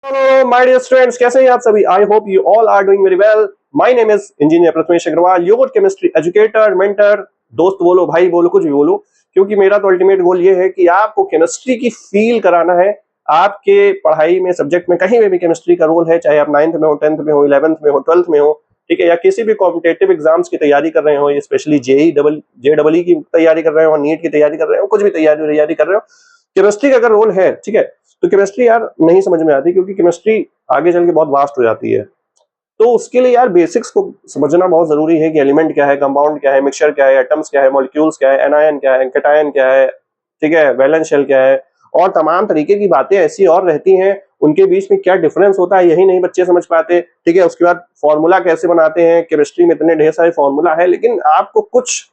Hello my dear students, कैसे हैं आप सभी? I hope you all are doing very well. My name is engineer Prathamesh Agrawal, your chemistry educator, mentor, दोस्त बोलो, भाई बोलो, कुछ भी बोलो, क्योंकि मेरा तो अल्टीमेट गोल ये है कि आपको केमिस्ट्री की फील कराना है। आपके पढ़ाई में, सब्जेक्ट में, कहीं में भी केमिस्ट्री का रोल है, चाहे आप 9th में हो, 10th में हो, 11th में हो, 12th में हो, ठीक है, या किसी भी कॉम्पिटेटिव एग्जाम्स की तैयारी कर रहे हो, स्पेशली जेई की तैयारी कर रहे हो, नीट की तैयारी कर रहे हो, कुछ भी तैयारी कर रहे हो, केमिस्ट्री का अगर रोल है, ठीक है, तो केमिस्ट्री यार नहीं समझ में आती, क्योंकि केमिस्ट्री आगे चल के बहुत वास्ट हो जाती है। तो उसके लिए यार बेसिक्स को समझना बहुत जरूरी है कि एलिमेंट क्या है, कंपाउंड क्या है, मिक्सचर क्या है, एटम्स क्या है, मॉलिक्यूल्स क्या है, एनायन क्या है, कैटायन क्या है, ठीक है, वैलेंस शेल क्या है, और तमाम तरीके की बातें ऐसी और रहती हैं। उनके बीच में क्या डिफरेंस होता है, यही नहीं बच्चे समझ पाते, ठीक है। उसके बाद फॉर्मूला कैसे बनाते हैं, केमिस्ट्री में इतने ढेर सारे फॉर्मूला है, लेकिन आपको कुछ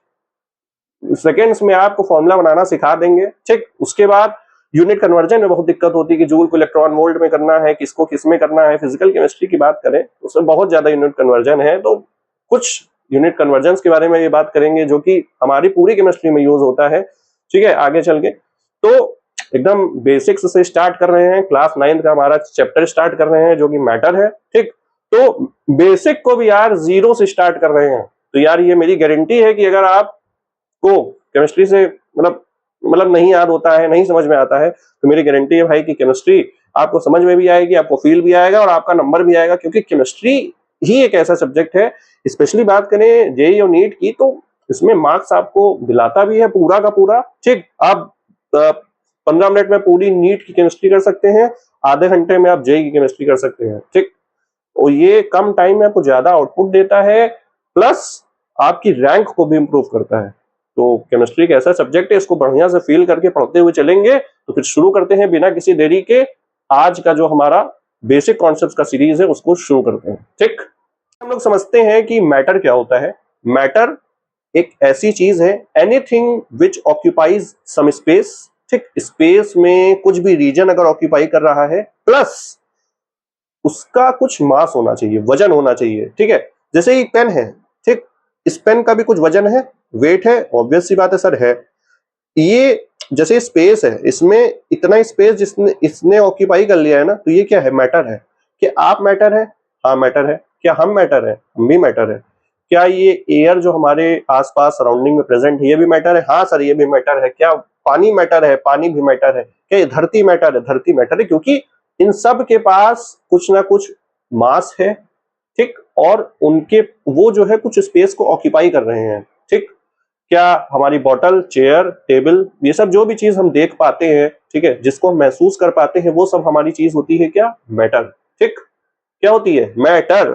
सेकेंड्स में आपको फॉर्मूला बनाना सिखा देंगे, ठीक। उसके बाद यूनिट कन्वर्जन में बहुत दिक्कत होती है कि जूल को इलेक्ट्रॉन वोल्ट में करना है, किसको किस में करना है। फिजिकल केमिस्ट्री की बात करें उसमें बहुत ज्यादा यूनिट कन्वर्जन है, तो कुछ यूनिट कन्वर्जन के बारे में ये बात करेंगे जो कि हमारी पूरी केमिस्ट्री में यूज होता है, ठीक है, आगे चल के। तो एकदम बेसिक्स से स्टार्ट कर रहे हैं, क्लास 9th का हमारा चैप्टर स्टार्ट कर रहे हैं जो कि मैटर है, ठीक। तो बेसिक को भी यार जीरो से स्टार्ट कर रहे हैं, तो यार ये मेरी गारंटी है कि अगर आप को केमिस्ट्री से मतलब नहीं याद होता है, नहीं समझ में आता है, तो मेरी गारंटी है भाई कि केमिस्ट्री आपको समझ में भी आएगी, आपको फील भी आएगा और आपका नंबर भी आएगा, क्योंकि केमिस्ट्री ही एक ऐसा सब्जेक्ट है। स्पेशली बात करें जेई और नीट की, तो इसमें मार्क्स आपको दिलाता भी है पूरा का पूरा, ठीक। आप 15 मिनट में पूरी नीट की केमिस्ट्री कर सकते हैं, आधे घंटे में आप जेई की केमिस्ट्री कर सकते हैं, ठीक। और ये कम टाइम में आपको ज्यादा आउटपुट देता है, प्लस आपकी रैंक को भी इंप्रूव करता है। तो केमिस्ट्री एक ऐसा सब्जेक्ट है, इसको बढ़िया से फील करके पढ़ते हुए चलेंगे। तो फिर शुरू करते हैं बिना किसी देरी के, आज का जो हमारा बेसिक कॉन्सेप्ट का सीरीज है उसको शुरू करते हैं, ठीक। हम लोग समझते हैं कि मैटर क्या होता है। मैटर एक ऐसी चीज है, anything which occupies some space, ठीक। स्पेस में कुछ भी रीजन अगर ऑक्यूपाई कर रहा है, प्लस उसका कुछ मास होना चाहिए, वजन होना चाहिए, ठीक है। जैसे एक पेन है, ठीक, इस पेन का भी कुछ वजन है, वेट है, ऑब्वियस सी बात है सर, है। ये जैसे स्पेस है, इसमें इतना स्पेस जिसने इसने ऑक्यूपाई कर लिया है ना, तो ये क्या है? मैटर है। कि आप मैटर है? हाँ मैटर है। क्या हम मैटर है? हम भी मैटर है। क्या ये एयर जो हमारे आसपास सराउंडिंग में प्रेजेंट है, ये भी मैटर है? हाँ सर, ये भी मैटर है। क्या पानी मैटर है? पानी भी मैटर है। क्या ये धरती मैटर है? धरती मैटर है, क्योंकि इन सब के पास कुछ ना कुछ मास है, ठीक, और उनके वो जो है कुछ स्पेस को ऑक्यूपाई कर रहे हैं, ठीक। क्या हमारी बॉटल, चेयर, टेबल, ये सब जो भी चीज हम देख पाते हैं, ठीक है, जिसको हम महसूस कर पाते हैं, वो सब हमारी चीज होती है क्या? मैटर, ठीक। क्या होती है? मैटर।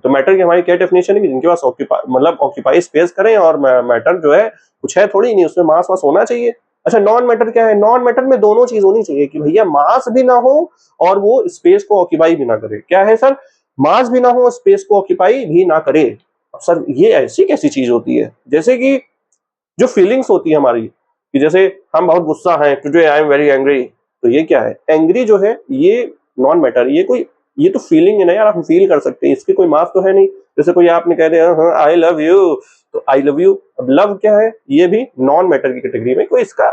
तो मैटर की हमारी क्या डेफिनेशन है कि जिनके पास ऑक्यूपाई स्पेस करें, और मैटर जो है कुछ है थोड़ी नहीं, उसमें मास वास होना चाहिए। अच्छा, नॉन मैटर क्या है? नॉन मैटर में दोनों चीज होनी चाहिए, कि भैया मास भी ना हो और वो स्पेस को ऑक्यूपाई भी ना करे। क्या है सर? मास भी ना हो, स्पेस को ऑक्यूपाई भी ना करे। अब सर ये ऐसी कैसी चीज होती है? जैसे कि जो फीलिंग्स होती है हमारी, कि जैसे हम बहुत गुस्सा हैं, today I am very angry, तो ये क्या है? एंग्री जो है ये नॉन मैटर, ये तो फीलिंग है ना यार, हम फील कर सकते हैं, इसके कोई मास तो है नहीं। जैसे कोई आपने कह दिया हाँ आई लव यू, तो आई लव यू, अब लव क्या है? ये भी नॉन मैटर की कैटेगरी में, कोई इसका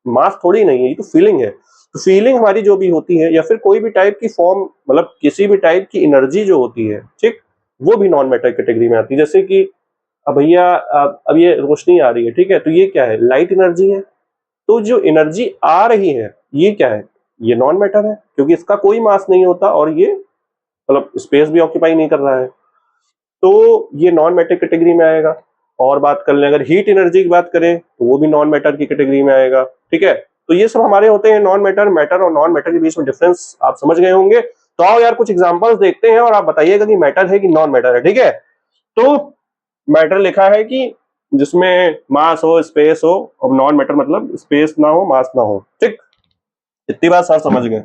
मास थोड़ी नहीं है, ये तो फीलिंग है। तो फीलिंग हमारी जो भी होती है, या फिर कोई भी टाइप की फॉर्म, मतलब किसी भी टाइप की एनर्जी जो होती है, ठीक, वो भी नॉन मैटर कैटेगरी में आती है। जैसे कि अब भैया अब ये रोशनी आ रही है, ठीक है, तो ये क्या है? लाइट एनर्जी है। तो जो एनर्जी आ रही है, ये क्या है? ये नॉन मैटर है, क्योंकि इसका कोई मास नहीं होता और ये मतलब स्पेस भी ऑक्यूपाई नहीं कर रहा है, तो ये नॉन मैटर कैटेगरी में आएगा। और बात कर लें अगर हीट एनर्जी की बात करें, तो वो भी नॉन मैटर की कैटेगरी में आएगा, ठीक है। तो ये सब हमारे होते हैं नॉन मैटर। मैटर और नॉन मैटर के बीच में डिफरेंस आप समझ गए होंगे। तो आओ यार कुछ एग्जांपल्स देखते हैं और आप बताइएगा कि मैटर है कि नॉन मैटर है, ठीक है। तो मैटर लिखा है कि जिसमें मास हो, स्पेस हो, और नॉन मैटर मतलब स्पेस ना हो, मास ना हो, ठीक। इतनी बात सर समझ गए।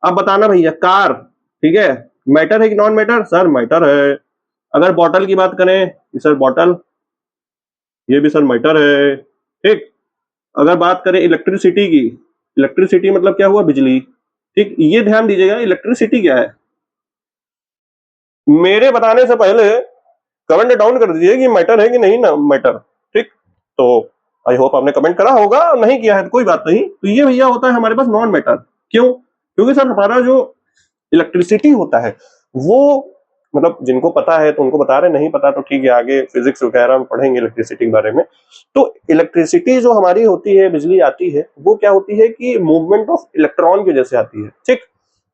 अब बताना भैया, कार, ठीक है, मैटर है कि नॉन मैटर? सर मैटर है। अगर बॉटल की बात करें, सर बॉटल, ये भी सर मैटर है, ठीक। अगर बात करें इलेक्ट्रिसिटी की, इलेक्ट्रिसिटी मतलब क्या हुआ? बिजली, ठीक। ये ध्यान दीजिएगा, इलेक्ट्रिसिटी क्या है? मेरे बताने से पहले कमेंट डाउन कर दीजिए कि मैटर है कि नहीं ना मैटर, ठीक। तो आई होप आपने कमेंट करा होगा, नहीं किया है तो कोई बात नहीं। तो ये भैया होता है हमारे पास नॉन मैटर। क्यों? क्योंकि सर हमारा जो इलेक्ट्रिसिटी होता है वो, मतलब जिनको पता है तो उनको बता रहे, नहीं पता तो ठीक है, आगे फिजिक्स वगैरह में पढ़ेंगे इलेक्ट्रिसिटी के बारे में। तो इलेक्ट्रिसिटी जो हमारी होती है, बिजली आती है, वो क्या होती है कि मूवमेंट ऑफ इलेक्ट्रॉन की वजह से आती है, ठीक।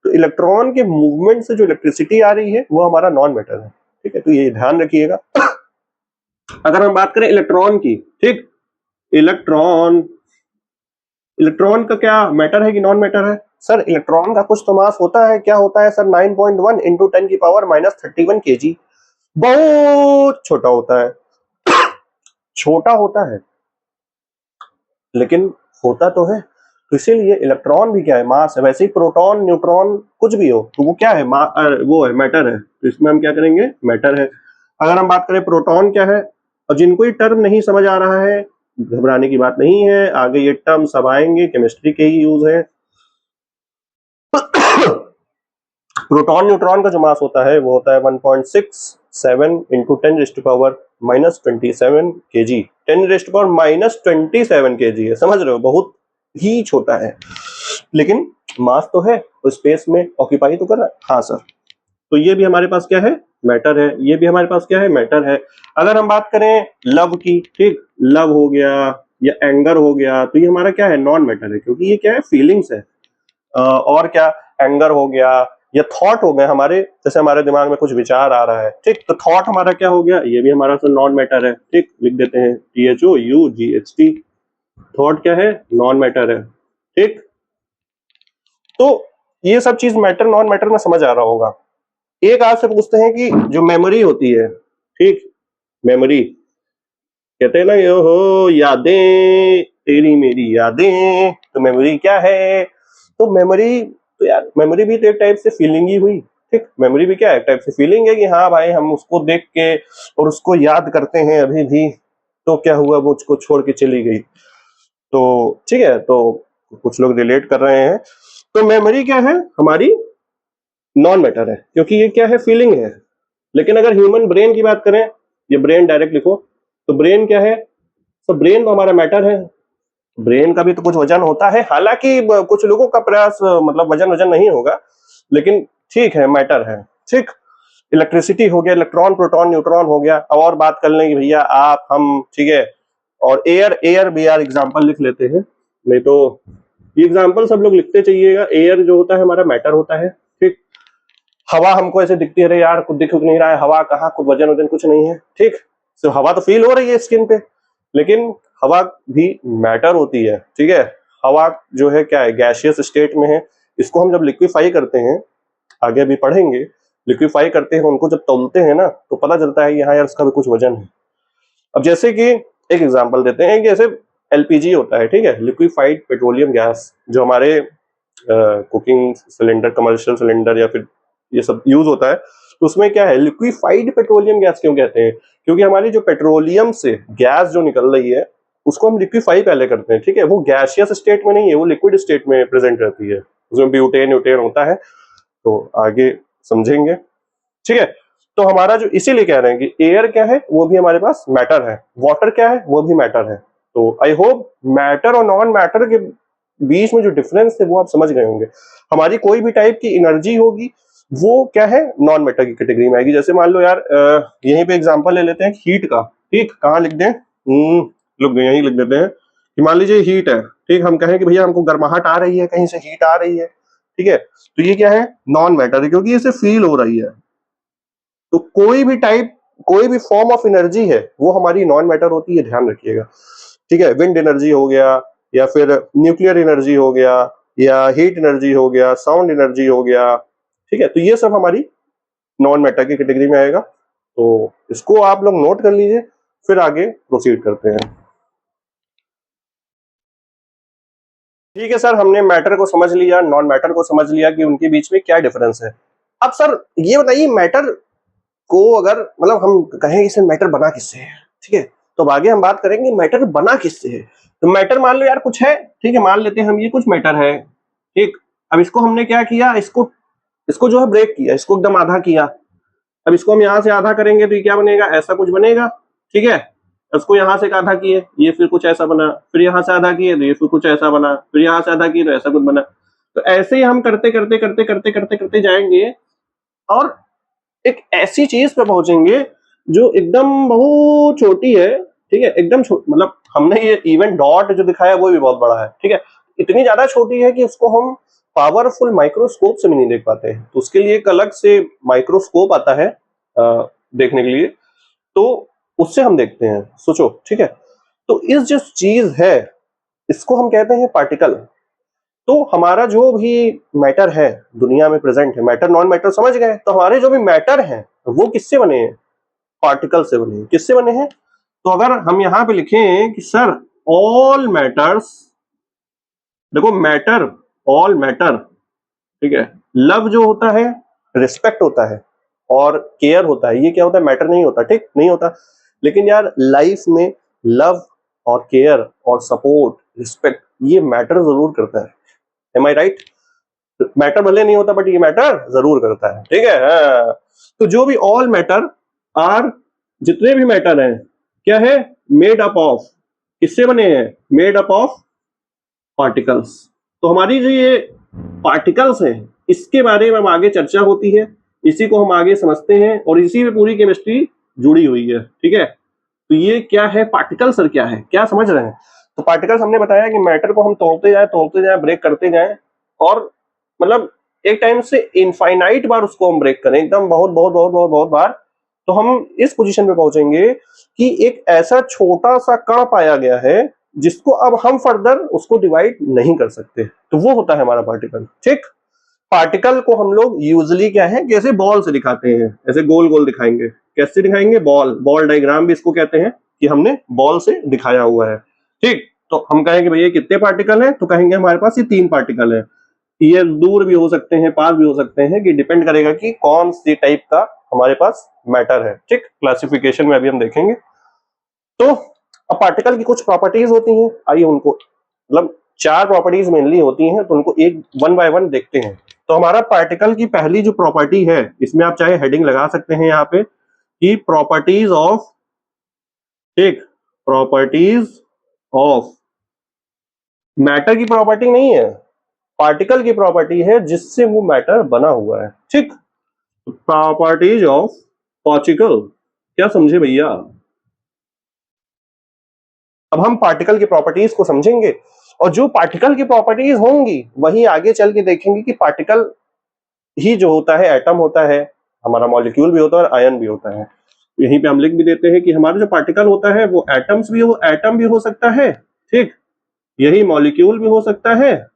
तो इलेक्ट्रॉन के मूवमेंट से जो इलेक्ट्रिसिटी आ रही है वो हमारा नॉन मैटर है, ठीक है। तो ये ध्यान रखिएगा। अगर हम बात करें इलेक्ट्रॉन की, ठीक, इलेक्ट्रॉन का क्या मैटर है कि नॉन मैटर है? सर इलेक्ट्रॉन का कुछ तो मास होता है, क्या होता है सर? 9.1 इंटू 10 की पावर -31 kg, बहुत छोटा होता है। छोटा होता है लेकिन होता तो है, तो इसीलिए इलेक्ट्रॉन भी क्या है? मास है। वैसे ही प्रोटॉन, न्यूट्रॉन कुछ भी हो तो वो क्या है? वो है मैटर है। तो इसमें हम क्या करेंगे? मैटर है। अगर हम बात करें प्रोटॉन क्या है, और जिनको ये टर्म नहीं समझ आ रहा है, घबराने की बात नहीं है, आगे ये टर्म सब आएंगे, केमिस्ट्री के ही यूज है। प्रोटॉन न्यूट्रॉन का जो मास होता है वो होता है 1.67 इंटू 10⁻⁻27 kg। 10⁻⁻27 kg है, समझ रहे हो? बहुत ही छोटा है, लेकिन मास तो है, तो स्पेस में ऑक्यूपाई तो कर रहा है। हाँ सर, तो ये भी हमारे पास क्या है? मैटर है। ये भी हमारे पास क्या है? मैटर है। अगर हम बात करें लव की, ठीक, लव हो गया या एंगर हो गया, तो ये हमारा क्या है? नॉन मैटर है, क्योंकि ये क्या है? फीलिंग्स है। और क्या? एंगर हो गया या थॉट हो गए हमारे, जैसे हमारे दिमाग में कुछ विचार आ रहा है, ठीक, तो थॉट हमारा क्या हो गया? ये भी हमारा तो नॉन मैटर है, ठीक। लिख देते हैं THOUGHT। थॉट क्या है? नॉन मैटर है, ठीक। तो ये सब चीज मैटर नॉन मैटर में समझ आ रहा होगा। एक आपसे पूछते हैं कि जो मेमोरी होती है, ठीक, मेमोरी कहते हैं ना, ये हो यादें तेरी मेरी यादें, तो मेमोरी क्या है? तो मेमोरी, तो यार मेमोरी भी तो एक टाइप से फीलिंग ही हुई, ठीक। मेमोरी भी क्या है? एक टाइप से फीलिंग है कि हाँ भाई हम उसको देख के और उसको याद करते हैं अभी भी, तो क्या हुआ? वो उसको छोड़ के चली गई, तो ठीक है। तो कुछ लोग रिलेट कर रहे हैं। तो मेमोरी क्या है? हमारी नॉन मैटर है, क्योंकि ये क्या है? फीलिंग है। लेकिन अगर ह्यूमन ब्रेन की बात करें, ये ब्रेन डायरेक्ट लिखो, तो ब्रेन क्या है? तो ब्रेन तो हमारा मैटर है। ब्रेन का भी तो कुछ वजन होता है, हालांकि कुछ लोगों का प्रयास मतलब वजन नहीं होगा, लेकिन ठीक है, मैटर है, ठीक। इलेक्ट्रिसिटी हो गया, इलेक्ट्रॉन, प्रोटॉन, न्यूट्रॉन हो गया। अब और बात कर लेंगे भैया आप हम, ठीक है। और एयर भी यार एग्जाम्पल लिख लेते हैं, नहीं तो ये एग्जाम्पल सब लोग लिखते चाहिएगा। एयर जो होता है हमारा मैटर होता है, ठीक। हवा हमको ऐसे दिखती है, अरे यार कुछ दिख नहीं रहा है, हवा कहाँ, कुछ वजन कुछ नहीं है, ठीक। सिर्फ हवा तो फील हो रही है स्किन पे, लेकिन हवा भी मैटर होती है, ठीक है। हवा जो है क्या है? गैसियस स्टेट में है। इसको हम जब लिक्विफाई करते हैं, आगे भी पढ़ेंगे, लिक्विफाई करते हैं, उनको जब तौलते हैं ना, तो पता चलता है यहाँ यार इसका भी कुछ वजन है। अब जैसे कि एक एग्जांपल देते हैं कि जैसे LPG होता है, ठीक है, लिक्विफाइड पेट्रोलियम गैस, जो हमारे कुकिंग सिलेंडर, कमर्शियल सिलेंडर या फिर ये सब यूज होता है, तो उसमें क्या है? लिक्विफाइड पेट्रोलियम गैस क्यों कहते हैं? क्योंकि हमारी जो पेट्रोलियम से गैस जो निकल रही है उसको हम लिक्विफाई पहले करते हैं, ठीक है। वो गैसियस स्टेट में नहीं है, वो लिक्विड स्टेट में प्रेजेंट रहती है, उसमें ब्यूटेन यूटेन होता है, तो आगे समझेंगे, ठीक है। तो हमारा जो, इसीलिए कह रहे हैं कि एयर क्या है? वो भी हमारे पास मैटर है। वाटर क्या है? वो भी मैटर है। तो आई होप मैटर और नॉन मैटर के बीच में जो डिफरेंस है वो आप समझ गए होंगे। हमारी कोई भी टाइप की एनर्जी होगी वो क्या है? नॉन मैटर की कैटेगरी में आएगी। जैसे मान लो यार यहीं पे एग्जांपल ले लेते हैं हीट का, ठीक। कहाँ लिख दें? लोग यहीं लिख देते हैं कि मान लीजिए हीट है, ठीक। हम कहें कि भैया हमको गर्माहट आ रही है, कहीं से हीट आ रही है, ठीक है। तो ये क्या है? नॉन मैटर है, क्योंकि ये सिर्फ फील हो रही है। तो कोई भी टाइप, कोई भी फॉर्म ऑफ एनर्जी है वो हमारी नॉन मैटर होती है, ध्यान रखिएगा, ठीक है। विंड एनर्जी हो गया, या फिर न्यूक्लियर एनर्जी हो गया, या हीट एनर्जी हो गया, साउंड एनर्जी हो गया, ठीक है। तो ये सब हमारी नॉन मैटर की कैटेगरी में आएगा। तो इसको आप लोग नोट कर लीजिए, फिर आगे प्रोसीड करते हैं। ठीक है सर, हमने मैटर को समझ लिया, नॉन मैटर को समझ लिया कि उनके बीच में क्या डिफरेंस है। अब सर ये बताइए, मैटर को अगर मतलब हम कहें इसे मैटर बना किससे है, ठीक है, तो अब आगे हम बात करेंगे मैटर बना किससे है। तो मैटर मान लो यार कुछ है, ठीक है, मान लेते हैं हम ये कुछ मैटर है, ठीक। अब इसको हमने क्या किया? इसको जो है ब्रेक किया, इसको एकदम आधा किया। अब इसको हम यहाँ से आधा करेंगे तो ये क्या बनेगा? ऐसा कुछ बनेगा, ठीक है। इसको यहाँ से आधा किए, ये फिर कुछ ऐसा बना, फिर यहाँ से आधा किए तो ये फिर कुछ ऐसा बना, फिर यहाँ से आधा किए तो ऐसा कुछ बना। तो ऐसे ही हम करते करते करते करते करते करते जाएंगे और एक ऐसी चीज पे पहुंचेंगे जो एकदम बहुत छोटी है, ठीक है, एकदम मतलब हमने ये इवन डॉट जो दिखाया वो भी बहुत बड़ा है, ठीक है, इतनी ज्यादा छोटी है कि उसको हम पावरफुल माइक्रोस्कोप से भी नहीं देख पाते हैं। तो उसके लिए एक अलग से माइक्रोस्कोप आता है देखने के लिए, तो उससे हम देखते हैं, सोचो, ठीक है। तो इस जो चीज है इसको हम कहते हैं पार्टिकल। तो हमारा जो भी मैटर है दुनिया में प्रेजेंट है, मैटर नॉन मैटर समझ गए, तो हमारे जो भी मैटर हैं वो किससे बने हैं? पार्टिकल से बने हैं। किससे बने हैं? तो अगर हम यहां पे लिखें कि सर ऑल मैटर्स, देखो मैटर, ऑल मैटर, ठीक है, लव जो होता है, रिस्पेक्ट होता है और केयर होता है, ये क्या होता है? मैटर नहीं होता, ठीक नहीं होता। लेकिन यार लाइफ में लव और केयर और सपोर्ट, रिस्पेक्ट, ये मैटर जरूर करता है। एम आई राइट? मैटर भले नहीं होता बट ये मैटर जरूर करता है, ठीक है। हाँ। तो जो भी ऑल मैटर आर, जितने भी मैटर हैं क्या है? मेड अप ऑफ, किससे बने हैं? Made up of particles. तो हमारी जो ये पार्टिकल्स हैं इसके बारे में हम आगे चर्चा होती है, इसी को हम आगे समझते हैं और इसी में पूरी केमिस्ट्री जुड़ी हुई है, ठीक है। तो ये क्या है? पार्टिकल सर क्या है? क्या समझ रहे हैं? तो पार्टिकल्स हमने बताया कि मैटर को हम तोड़ते जाए ब्रेक करते जाए और मतलब एक टाइम से इनफाइनाइट बार उसको हम ब्रेक करें, एकदम बहुत बहुत बहुत बहुत बहुत बार, तो हम इस पोजीशन पे पहुंचेंगे कि एक ऐसा छोटा सा कण पाया गया है जिसको अब हम फर्दर उसको डिवाइड नहीं कर सकते, तो वो होता है हमारा पार्टिकल, ठीक। पार्टिकल को हम लोग यूजुअली क्या है, कैसे बॉल से दिखाते हैं, ऐसे गोल गोल दिखाएंगे। कैसे दिखाएंगे? बॉल, बॉल डायग्राम भी इसको कहते हैं कि हमने बॉल से दिखाया हुआ है, ठीक। तो हम कहेंगे भैया कितने पार्टिकल हैं, तो कहेंगे हमारे पास ये 3 पार्टिकल है। ये दूर भी हो सकते हैं, पास भी हो सकते हैं, कि डिपेंड करेगा कि कौन सी टाइप का हमारे पास मैटर है, ठीक। क्लासिफिकेशन में अभी हम देखेंगे। तो अब पार्टिकल की कुछ प्रॉपर्टीज होती हैं, आइए उनको, मतलब 4 प्रॉपर्टीज मेनली होती हैं, तो उनको एक वन बाय वन देखते हैं। तो हमारा पार्टिकल की पहली जो प्रॉपर्टी है, इसमें आप चाहे हेडिंग लगा सकते हैं यहाँ पे कि प्रॉपर्टीज ऑफ, ठीक, प्रॉपर्टीज ऑफ, मैटर की प्रॉपर्टी नहीं है, पार्टिकल की प्रॉपर्टी है जिससे वो मैटर बना हुआ है, ठीक। प्रॉपर्टीज ऑफ पार्टिकल, क्या समझे भैया? अब हम पार्टिकल की प्रॉपर्टीज को समझेंगे और जो पार्टिकल की प्रॉपर्टीज होंगी वही आगे चल के देखेंगे कि पार्टिकल ही जो होता है, एटम होता है, हमारा मॉलिक्यूल भी होता है और आयन भी होता है। यहीं पे हम लिख भी देते हैं कि हमारा जो पार्टिकल होता है वो एटम्स भी हो, एटम भी हो सकता है, ठीक, यही मॉलिक्यूल भी हो सकता है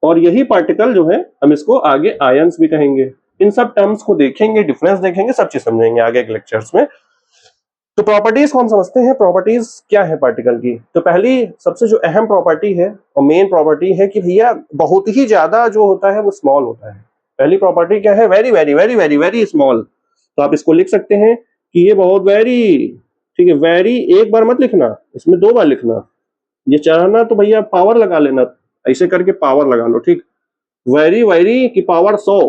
और यही पार्टिकल जो है हम इसको आगे आयंस भी कहेंगे। इन सब टर्म्स को देखेंगे, डिफरेंस देखेंगे, सब चीज समझेंगे आगे के लेक्चर्स में। तो प्रॉपर्टीज को हम समझते हैं, प्रॉपर्टीज क्या है पार्टिकल की। तो पहली सबसे जो अहम प्रॉपर्टी है और मेन प्रॉपर्टी है कि भैया बहुत ही ज्यादा जो होता है वो स्मॉल होता है। पहली प्रॉपर्टी क्या है? Very very very very very small. तो आप इसको लिख सकते हैं कि ये बहुत वेरी, ठीक है, वेरी एक बार मत लिखना, इसमें 2 बार लिखना। ये चाहना तो भैया पावर लगा लेना, ऐसे करके पावर लगा लो, ठीक। वेरी वेरी की पावर 100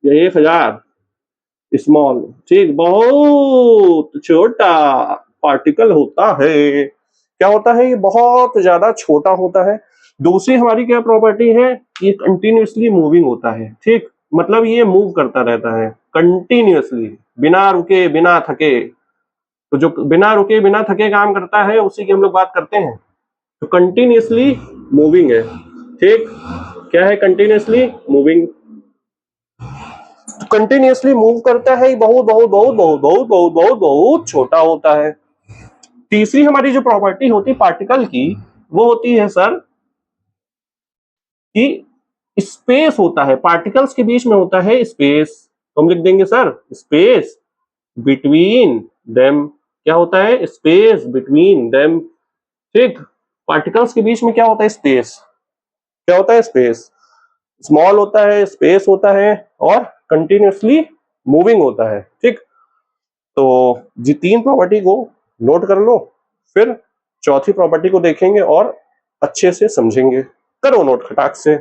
या 1000, स्मॉल, ठीक, बहुत छोटा पार्टिकल होता है। क्या होता है? ये बहुत ज्यादा छोटा होता है। दूसरी हमारी क्या प्रॉपर्टी है? ये कंटिन्यूअसली मूविंग होता है, ठीक, मतलब ये मूव करता रहता है कंटिन्यूअसली, बिना रुके बिना थके। तो जो बिना रुके बिना थके काम करता है उसी की हम लोग बात करते हैं। तो कंटिन्यूअसली मूविंग है, ठीक। क्या है? Continuously moving. कंटिन्यूअसली मूव करता है, बहुत बहुत बहुत बहुत बहुत बहुत बहुत बहुत छोटा होता है। तीसरी हमारी जो प्रॉपर्टी होती है पार्टिकल की वो होती है सर कि स्पेस होता है, पार्टिकल्स के बीच में होता है स्पेस। तो हम लिख देंगे सर स्पेस बिटवीन देम। क्या होता है? स्पेस बिटवीन देम, ठीक। पार्टिकल्स के बीच में क्या होता है? स्पेस। क्या होता है? स्पेस। स्मॉल होता है, स्पेस होता है और कंटिन्यूअसली मूविंग होता है, ठीक। तो जी 3 प्रॉपर्टी को नोट कर लो, फिर चौथी प्रॉपर्टी को देखेंगे और अच्छे से समझेंगे। करो नोट खटाक से।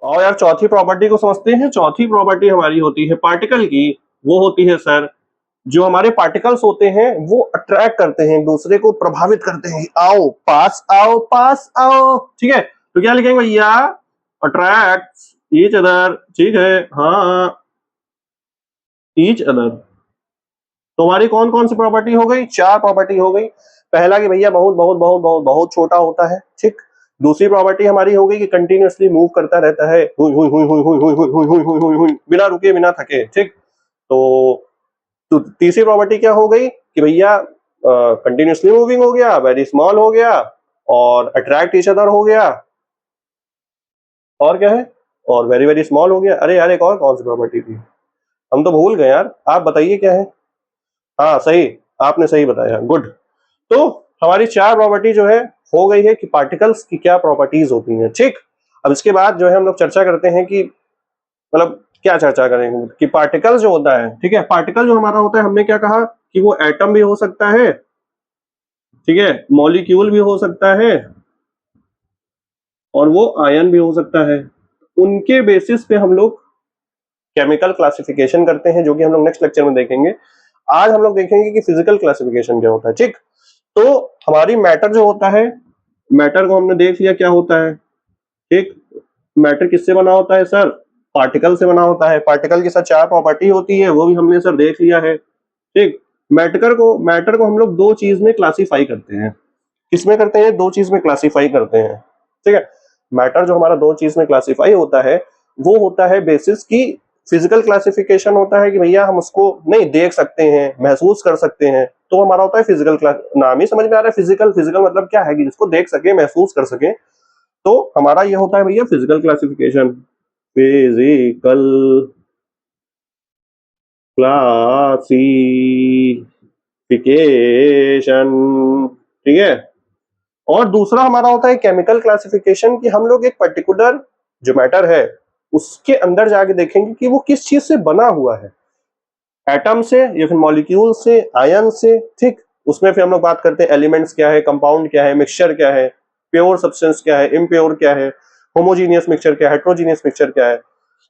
और यार चौथी प्रॉपर्टी को समझते हैं। चौथी प्रॉपर्टी हमारी होती है पार्टिकल की, वो होती है सर जो हमारे पार्टिकल्स होते हैं वो अट्रैक्ट करते हैं, एक दूसरे को प्रभावित करते हैं, आओ पास आओ पास आओ, ठीक है। तो क्या लिखेंगे भैया, अट्रैक्ट ईच अदर, ठीक है, हाँ ईच अदर। तो हमारी कौन कौन सी प्रॉपर्टी हो गई, 4 प्रॉपर्टी हो गई। पहला कि भैया बहुत बहुत बहुत बहुत बहुत छोटा होता है, ठीक। दूसरी प्रॉपर्टी हमारी हो गई कि कंटिन्यूअसली मूव करता रहता है, हुई हुई हुई हुई हुई हुई हुई हुई हुई हुई हुई हुई, बिना रुके बिना थके, ठीक। तो तीसरी प्रॉपर्टी क्या हो गई कि भैया कंटिन्यूअसली मूविंग हो गया, वेरी स्मॉल हो गया, और अट्रैक्ट ईच अदर हो गया, और क्या है, और वेरी वेरी स्मॉल हो गया। अरे यार एक और कौन सी प्रॉपर्टी थी, हम तो भूल गए यार, आप बताइए क्या है। हाँ सही, आपने सही बताया, गुड। तो हमारी 4 प्रॉपर्टी जो है हो गई है कि पार्टिकल्स की क्या प्रॉपर्टीज होती हैं, ठीक। अब इसके बाद जो है हम लोग चर्चा करते हैं कि मतलब क्या चर्चा करेंगे कि पार्टिकल जो होता है, ठीक है, पार्टिकल जो हमारा होता है, हमने क्या कहा कि वो एटम भी हो सकता है, ठीक है, मॉलिक्यूल भी हो सकता है, और वो आयन भी हो सकता है। उनके बेसिस पे हम लोग केमिकल क्लासिफिकेशन करते हैं, जो कि हम लोग नेक्स्ट लेक्चर में देखेंगे। आज हम लोग देखेंगे कि फिजिकल क्लासिफिकेशन क्या होता है, ठीक। तो हमारी मैटर जो होता है, मैटर को हमने देख लिया क्या होता है, ठीक। मैटर किससे बना होता है सर, पार्टिकल से बना होता है। पार्टिकल के साथ 4 प्रॉपर्टी होती है, वो भी हमने सर देख लिया है, ठीक। मैटर को हम लोग 2 चीज में क्लासीफाई करते हैं। किसमें करते हैं, 2 चीज में क्लासीफाई करते हैं, ठीक है। मैटर जो हमारा 2 चीज में क्लासीफाई होता है, वो होता है बेसिस की फिजिकल क्लासिफिकेशन होता है कि भैया हम उसको नहीं देख सकते हैं, महसूस कर सकते हैं, तो हमारा होता है फिजिकल क्लास। नाम ही समझ में आ रहा है फिजिकल, फिजिकल मतलब क्या है कि जिसको देख सके, महसूस कर सके, तो हमारा ये होता है भैया फिजिकल क्लासिफिकेशन। फिजिकल क्लासिफिकेशन, ठीक है। और दूसरा हमारा होता है केमिकल क्लासिफिकेशन कि हम लोग एक पर्टिकुलर जो मैटर है उसके अंदर जाके देखेंगे कि वो किस चीज से बना हुआ है, एटम से या फिर मॉलिक्यूल से, आयन से, ठीक। उसमें फिर हम लोग बात करते हैं एलिमेंट्स क्या है, कंपाउंड क्या है, मिक्सचर क्या है, प्योर सब्सटेंस क्या है, इम्प्योर क्या है, होमोजीनियस मिक्सचर क्या है, हेट्रोजीनियस मिक्सचर क्या है।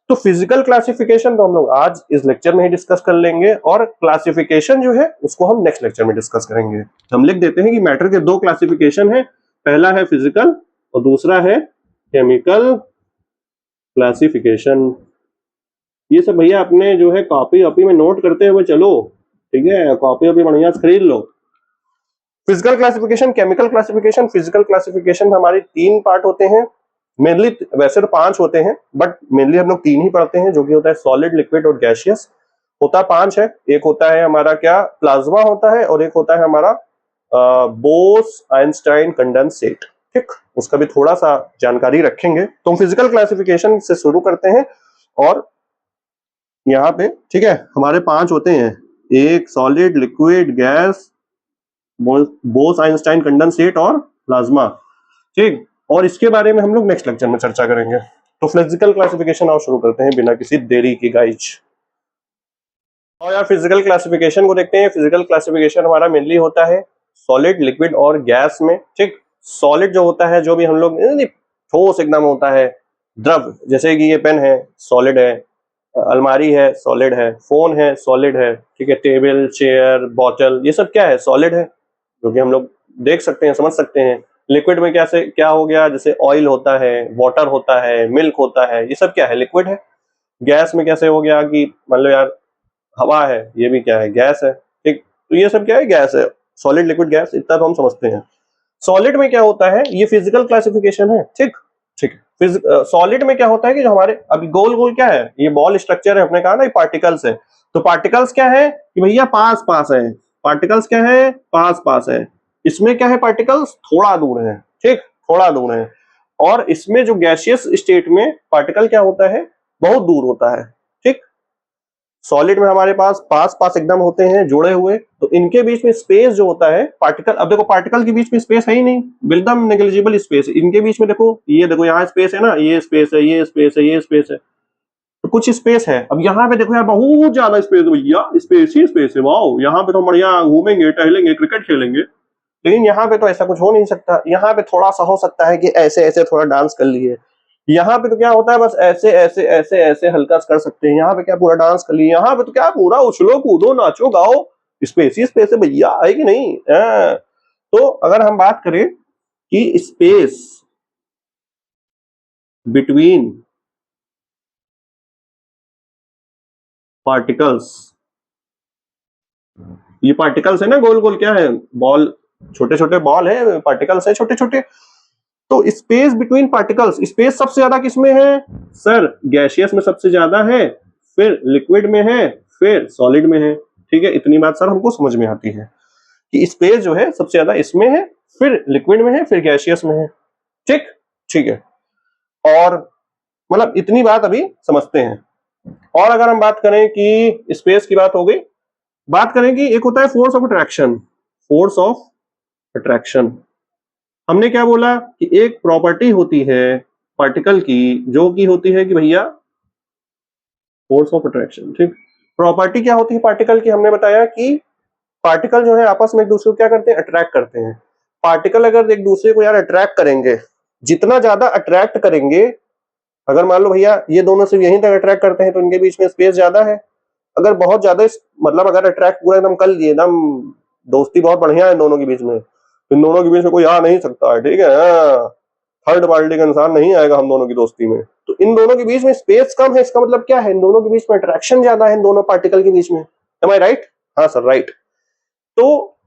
तो फिजिकल क्लासिफिकेशन तो हम लोग आज इस लेक्चर में ही डिस्कस कर लेंगे, और क्लासिफिकेशन जो है उसको हम नेक्स्ट लेक्चर में डिस्कस करेंगे। हम लिख देते हैं कि मैटर के 2 क्लासिफिकेशन है, पहला है फिजिकल और दूसरा है केमिकल क्लासिफिकेशन। ये सब भैया अपने जो है कॉपी वॉपी में नोट करते हुए चलो, ठीक है, कॉपी वॉपी बढ़िया से खरीद लो। Physical classification, chemical classification, physical classification हमारे 3 पार्ट होते हैं मेनली, वैसे तो 5 होते हैं बट मेनली हम लोग 3 ही पढ़ते हैं, जो कि होता है सॉलिड, लिक्विड और गैसियस। होता 5 है, एक होता है हमारा क्या, प्लाज्मा होता है, और एक होता है हमारा बोस आइंस्टाइन कंडेंसेट, ठीक। उसका भी थोड़ा सा जानकारी रखेंगे। तो हम फिजिकल क्लासिफिकेशन से शुरू करते हैं, और यहाँ पे ठीक है हमारे 5 होते हैं, एक solid, liquid, gas, Bose Einstein condensate और प्लाज्मा, ठीक। और इसके बारे में हम लोग नेक्स्ट लेक्चर में चर्चा करेंगे। तो फिजिकल क्लासिफिकेशन आप शुरू करते हैं बिना किसी देरी की गाइज। और यार फिजिकल क्लासिफिकेशन को देखते हैं। फिजिकल क्लासिफिकेशन हमारा मेनली होता है सॉलिड, लिक्विड और गैस में, ठीक। सॉलिड जो होता है, जो भी हम लोग ठोस एकदम होता है, द्रव, जैसे कि ये पेन है सॉलिड है, अलमारी है सॉलिड है, फोन है सॉलिड है, ठीक है, टेबल, चेयर, बॉटल, ये सब क्या है, सॉलिड है, जो कि हम लोग देख सकते हैं, समझ सकते हैं। लिक्विड में कैसे क्या हो गया, जैसे ऑयल होता है, वाटर होता है, मिल्क होता है, ये सब क्या है, लिक्विड है। गैस में कैसे हो गया कि मान लो यार हवा है, ये भी क्या है, गैस है, ठीक। तो ये सब क्या है, गैस है, सॉलिड, लिक्विड, गैस, इतना तो हम समझते हैं। सॉलिड में क्या होता है, ये फिजिकल क्लासिफिकेशन है, ठीक ठीक। सॉलिड में क्या होता है कि जो हमारे अभी गोल गोल क्या है, ये बॉल स्ट्रक्चर है, अपने कहा ना ये पार्टिकल्स है। तो पार्टिकल्स क्या है कि भैया पास पास है, पार्टिकल्स क्या है, पास पास है। इसमें क्या है, पार्टिकल्स थोड़ा दूर है, ठीक, थोड़ा दूर है। और इसमें जो गैसियस स्टेट में पार्टिकल क्या होता है, बहुत दूर होता है, ठीक। सॉलिड में हमारे पास पास पास एकदम होते हैं, जुड़े हुए, तो इनके बीच में स्पेस जो होता है, पार्टिकल, अब देखो पार्टिकल के बीच में स्पेस है ही नहीं, एकदम नेग्लिजिबल स्पेस। इनके बीच में देखो, ये देखो यहाँ स्पेस है ना, ये स्पेस है, ये स्पेस है, ये स्पेस है, तो कुछ स्पेस है। अब यहाँ पे देखो यार बहुत ज्यादा स्पेस है भैया, स्पेस ही स्पेस है, वाओ, यहाँ पे तो बढ़िया घूमेंगे, टहलेंगे, क्रिकेट खेलेंगे। लेकिन यहाँ पे तो ऐसा कुछ हो नहीं सकता, यहाँ पे थोड़ा सा हो सकता है कि ऐसे ऐसे थोड़ा डांस कर लिए, यहाँ पे तो क्या होता है, बस ऐसे ऐसे ऐसे ऐसे हल्का कर सकते हैं। यहाँ पे क्या पूरा डांस कर लिया, यहाँ पे तो क्या पूरा उछलो कूदो नाचो गाओ, स्पेस ही स्पेस है भैया, है कि नहीं? तो अगर हम बात करें कि स्पेस बिटवीन पार्टिकल्स, ये पार्टिकल्स है ना, गोल गोल क्या है, बॉल, छोटे छोटे बॉल है, पार्टिकल्स है छोटे छोटे। तो स्पेस बिटवीन पार्टिकल्स, स्पेस सबसे ज्यादा किसमें है सर? गैसियस में सबसे ज्यादा है, फिर लिक्विड में है, फिर सॉलिड में है। ठीक है, इतनी बात सर हमको समझ में आती है कि स्पेस जो है सबसे ज्यादा इसमें है, फिर लिक्विड में है, फिर गैसियस में है। ठीक ठीक है, और मतलब इतनी बात अभी समझते हैं। और अगर हम बात करें कि स्पेस की बात हो गई, बात करें कि एक होता है force of attraction. Force of attraction, हमने क्या बोला कि एक प्रॉपर्टी होती है पार्टिकल की, जो की होती है कि भैया फोर्स ऑफ अट्रैक्शन। ठीक, प्रॉपर्टी क्या होती है पार्टिकल की? हमने बताया कि पार्टिकल जो है आपस में एक दूसरे को क्या करते हैं? अट्रैक्ट करते हैं। पार्टिकल अगर एक दूसरे को यार अट्रैक्ट करेंगे, जितना ज्यादा अट्रैक्ट करेंगे, अगर मान लो भैया ये दोनों सिर्फ यहीं तक अट्रैक्ट करते हैं तो इनके बीच में स्पेस ज्यादा है। अगर बहुत ज्यादा मतलब अगर अट्रैक्ट पूरा एकदम कर लिए, एकदम दोस्ती बहुत बढ़िया है इन दोनों के बीच में, इन दोनों के बीच में कोई आ नहीं सकता है। ठीक है, थर्ड पार्टी का इंसान नहीं आएगा हम दोनों की दोस्ती में। तो इन दोनों के बीच में स्पेस कम है, इसका मतलब क्या है? इन दोनों के बीच में अट्रैक्शन ज्यादा है, इन दोनों पार्टिकल के बीच में। एम आई राइट? हाँ सर, राइट। तो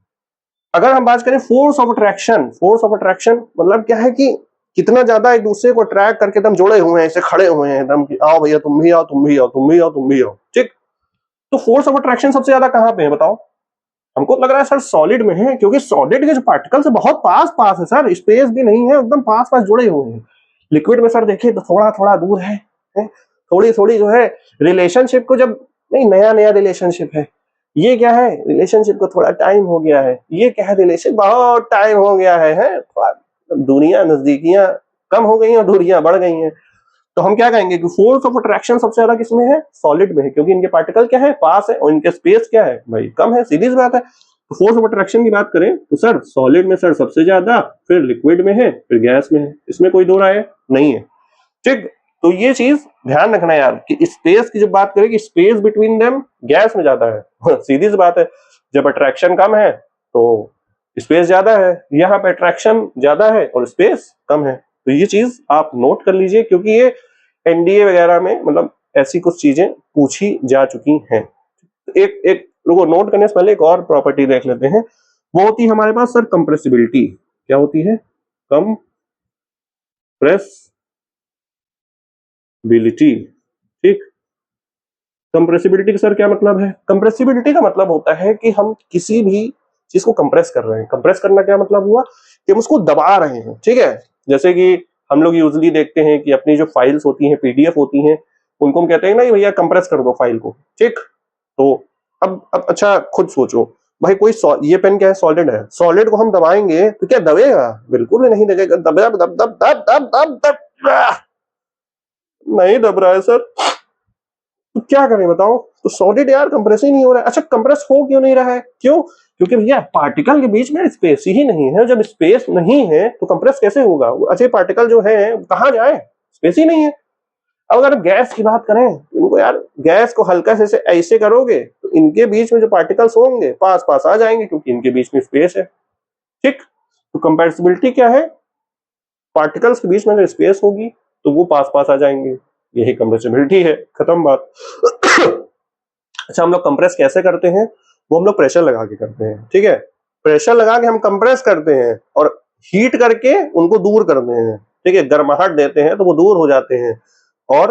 अगर हम बात करें force of attraction, force of attraction मतलब क्या है कि कितना ज्यादा एक दूसरे को अट्रैक्ट करके एकदम जुड़े हुए हैं, ऐसे खड़े हुए हैं एकदम कि आओ भैया तुम भी आओ, तुम भी आओ, तुम भी आओ, तुम भी आओ। ठीक, तो फोर्स ऑफ अट्रैक्शन सबसे ज्यादा कहां पे है बताओ? हमको लग रहा है सर सॉलिड में है, क्योंकि सॉलिड के जो पार्टिकल्स है बहुत पास पास है सर, स्पेस भी नहीं है, एकदम पास पास जुड़े हुए हैं। लिक्विड में सर देखिए तो थोड़ा थोड़ा दूर है, थोड़ी थोड़ी जो है रिलेशनशिप को, जब नहीं नया नया रिलेशनशिप है, ये क्या है, रिलेशनशिप को थोड़ा टाइम हो गया है, ये क्या है, रिलेशन बहुत टाइम हो गया है, थोड़ा दूरियां नजदीकियां कम हो गई और दूरियां बढ़ गई हैं। तो हम क्या कहेंगे कि फोर्स ऑफ अट्रैक्शन सबसे ज्यादा किसमें है? सॉलिड में है, क्योंकि इनके पार्टिकल क्या है, पास है, और इनके स्पेस क्या है भाई, कम है, सीधी सी बात है। तो फोर्स ऑफ अट्रैक्शन की बात करें तो सर सॉलिड में सर सबसे ज्यादा, फिर लिक्विड में है, फिर गैस में है, इसमें कोई दो राय नहीं है। ठीक, तो ये चीज ध्यान रखना यार कि स्पेस की जब बात करें कि स्पेस बिटवीन देम गैस में ज्यादा है सीधी सी बात है, जब अट्रैक्शन कम है तो स्पेस ज्यादा है, यहाँ पे अट्रैक्शन ज्यादा है और स्पेस कम है। तो ये चीज आप नोट कर लीजिए, क्योंकि ये एनडीए वगैरह में मतलब ऐसी कुछ चीजें पूछी जा चुकी हैं। एक एक लोगों नोट करने से पहले एक और प्रॉपर्टी देख लेते हैं, वो होती है हमारे पास सर कंप्रेसिबिलिटी। क्या होती है? कंप्रेसिबिलिटी। ठीक, कंप्रेसिबिलिटी का सर क्या मतलब है? कंप्रेसिबिलिटी का मतलब होता है कि हम किसी भी चीज को कंप्रेस कर रहे हैं। कंप्रेस करना क्या मतलब हुआ कि हम उसको दबा रहे हैं। ठीक है, जैसे कि हम लोग यूजली देखते हैं कि अपनी जो फाइल्स होती हैं, पीडीएफ होती हैं, उनको हम कहते हैं ना कि भैया कंप्रेस कर दो फाइल को। ठीक, तो अब अच्छा खुद सोचो भाई, कोई ये पेन क्या है? सॉलिड है, सॉलिड को हम दबाएंगे तो क्या दबेगा? बिल्कुल भी नहीं दबेगा, दब दब दब दब दब दब दब दब नहीं दब रहा है सर, तो क्या करें बताओ? तो सॉलिड यार कंप्रेस ही नहीं हो रहा है। अच्छा, कंप्रेस हो क्यों नहीं रहा है? क्यों? क्योंकि भैया पार्टिकल के बीच में स्पेस ही नहीं है। जब स्पेस नहीं है तो कंप्रेस कैसे होगा? अच्छे पार्टिकल जो है कहां जाए, स्पेस ही नहीं है। अब अगर गैस की बात करें, इनको यार गैस को हल्का से ऐसे करोगे तो इनके बीच में जो पार्टिकल्स होंगे पास पास आ जाएंगे, क्योंकि इनके बीच में स्पेस है। ठीक, तो कंपैरेबिलिटी क्या है? पार्टिकल्स के बीच में अगर स्पेस होगी तो वो पास पास आ जाएंगे, यही कंप्रेसिबिलिटी है, खत्म बात। अच्छा, हम लोग कंप्रेस कैसे करते हैं? वो हम लोग प्रेशर लगा के करते हैं। ठीक है, प्रेशर लगा के हम कंप्रेस करते हैं और हीट करके उनको दूर करते हैं। ठीक है, गर्माहट देते हैं तो वो दूर हो जाते हैं। और